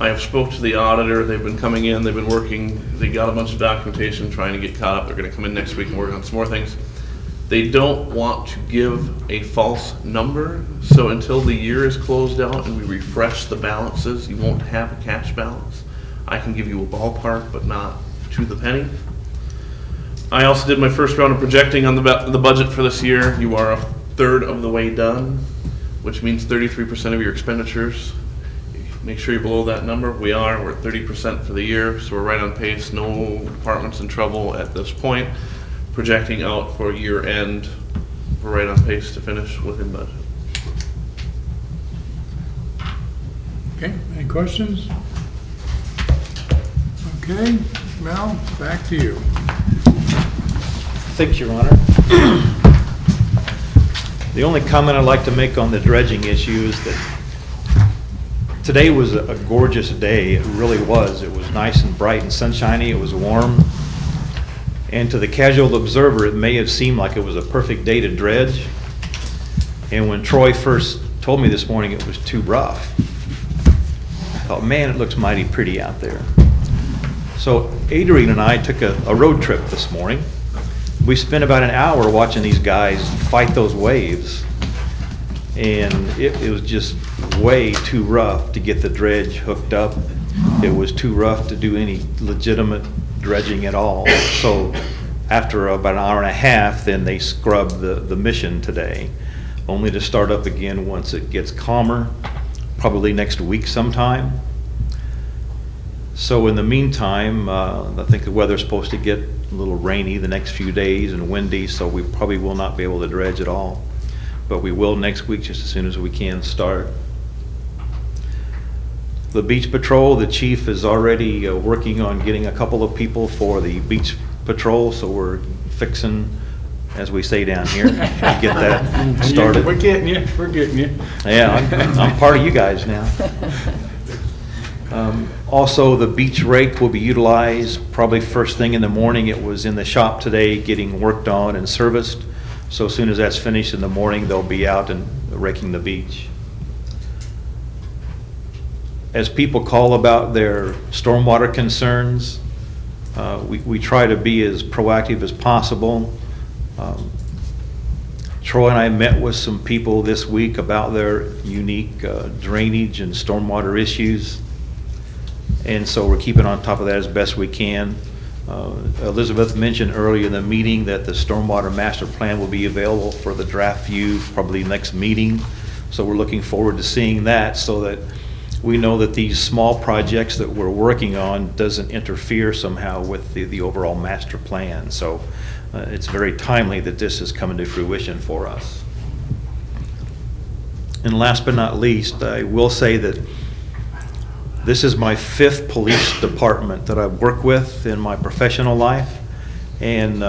I have spoke to the auditor, they've been coming in, they've been working, they got a bunch of documentation trying to get caught up, they're gonna come in next week and work on some more things. They don't want to give a false number, so until the year is closed out and we refresh the balances, you won't have a cash balance. I can give you a ballpark, but not to the penny. I also did my first round of projecting on the budget for this year. You are a third of the way done, which means 33% of your expenditures. Make sure you're below that number. We are. We're at 30% for the year, so we're right on pace. No departments in trouble at this point. Projecting out for year end we're right on pace to finish within budget. Okay, any questions? Okay, Mel, back to you. Thanks, Your Honor. The only comment I'd like to make on the dredging issue is that today was a gorgeous day. It really was. It was nice and bright and sunshiny. It was warm. And to the casual observer, it may have seemed like it was a perfect day to dredge. And when Troy first told me this morning it was too rough, I thought, man, it looks mighty pretty out there. So Adrian and I took a road trip this morning. We spent about an hour watching these guys fight those waves. And it was just way too rough to get the dredge hooked up. It was too rough to do any legitimate dredging at all. So after about an hour and a half, then they scrubbed the mission today, only to start up again once it gets calmer, probably next week sometime. So in the meantime, I think the weather's supposed to get a little rainy the next few days and windy, so we probably will not be able to dredge at all. But we will next week just as soon as we can start. The beach patrol, the chief is already working on getting a couple of people for the beach patrol, so we're fixing, as we say down here, to get that started. We're getting you, we're getting you. Yeah, I'm part of you guys now. Also, the beach rake will be utilized probably first thing in the morning. It was in the shop today getting worked on and serviced. So as soon as that's finished in the morning, they'll be out and raking the beach. As people call about their stormwater concerns, we try to be as proactive as possible. Troy and I met with some people this week about their unique drainage and stormwater issues. And so we're keeping on top of that as best we can. Elizabeth mentioned earlier in the meeting that the stormwater master plan will be available for the draft view probably next meeting. So we're looking forward to seeing that so that we know that these small projects that we're working on doesn't interfere somehow with the overall master plan. So it's very timely that this is coming to fruition for us. And last but not least, I will say that this is my 5th police department that I've worked with in my professional life, and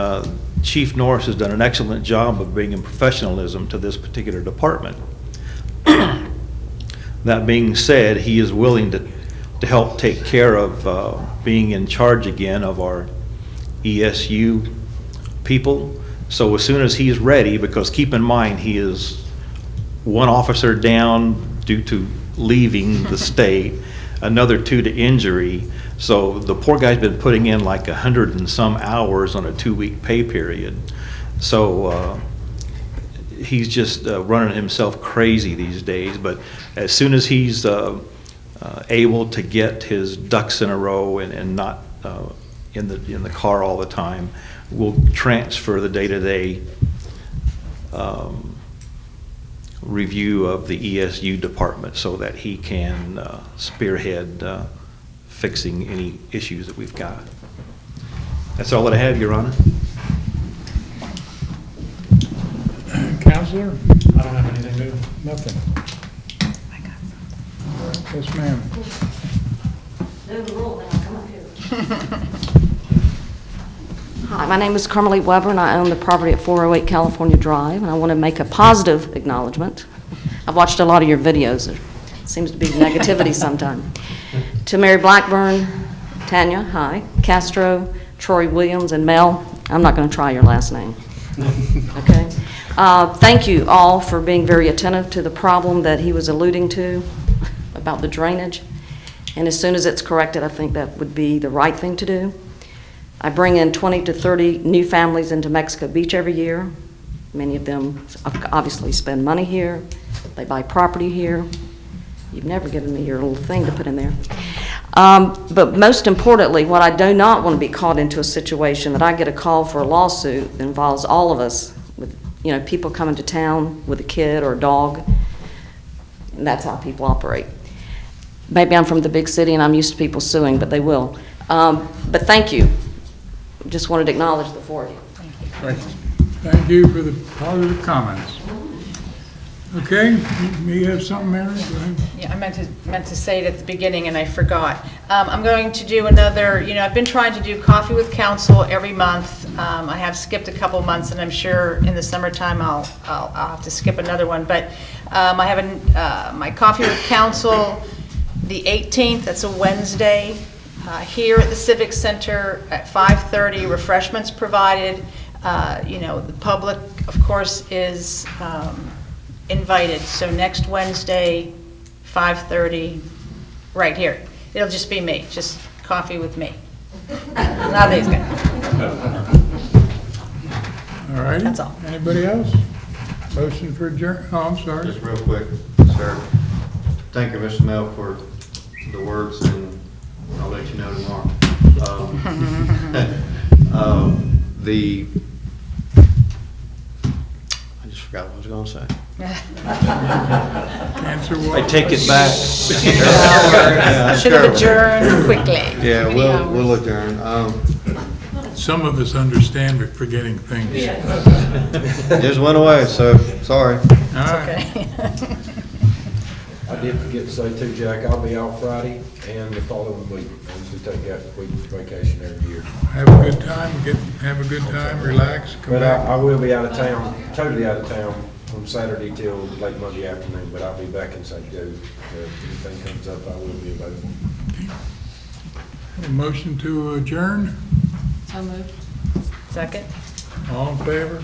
Chief Norris has done an excellent job of bringing professionalism to this particular department. That being said, he is willing to help take care of being in charge again of our ESU people. So as soon as he's ready, because keep in mind he is one officer down due to leaving the state, another 2 to injury. So the poor guy's been putting in like 100 and some hours on a 2-week pay period. So he's just running himself crazy these days. But as soon as he's able to get his ducks in a row and not in the car all the time, we'll transfer the day-to-day review of the ESU department so that he can spearhead fixing any issues that we've got. That's all that I have, Your Honor. Counselor? I don't have anything new. Nothing. Yes, ma'am. Hi, my name is Carmelite Weber, and I own the property at 408 California Drive, and I want to make a positive acknowledgement. I've watched a lot of your videos. There seems to be negativity sometime. To Mary Blackburn, Tanya, hi, Castro, Troy Williams, and Mel, I'm not going to try your last name. Okay? Thank you all for being very attentive to the problem that he was alluding to about the drainage. And as soon as it's corrected, I think that would be the right thing to do. I bring in 20 to 30 new families into Mexico Beach every year. Many of them obviously spend money here. They buy property here. You've never given me your little thing to put in there. But most importantly, what I do not want to be caught into a situation that I get a call for a lawsuit that involves all of us, with people coming to town with a kid or a dog. And that's how people operate. Maybe I'm from the big city and I'm used to people suing, but they will. But thank you. Just wanted to acknowledge the four of you. Thank you. Thank you for the positive comments. Okay, you have something, Mary? Go ahead. Yeah, I meant to say it at the beginning and I forgot. I'm going to do another, I've been trying to do Coffee with Council every month. I have skipped a couple months and I'm sure in the summertime I'll have to skip another one. But I have my Coffee with Council the 18th, that's a Wednesday, here at the Civic Center at 5:30, refreshments provided. The public, of course, is invited. So next Wednesday, 5:30, right here. It'll just be me, just coffee with me. Nothing's good. All righty. That's all. Anybody else? Motion for adjourn, oh, I'm sorry. Just real quick, sir. Thank you, Mr. Mel, for the words, and I'll let you know tomorrow. I just forgot what I was gonna say. Answer I what? take it back. Should have adjourned quickly. Yeah, we'll adjourn. Some of us understand we're forgetting things. Just went away, so, sorry. All right. Okay. I did forget to say too, Jack, I'll be out Friday and the following week. I usually take that week vacation every year. Have a good time, have a good time, relax, come But back. I will be out of town, totally out of town from Saturday till late Monday afternoon, but I'll be back in St. Joe. So if anything comes up, I will be available. A motion to adjourn, So moved. Second? all in favor?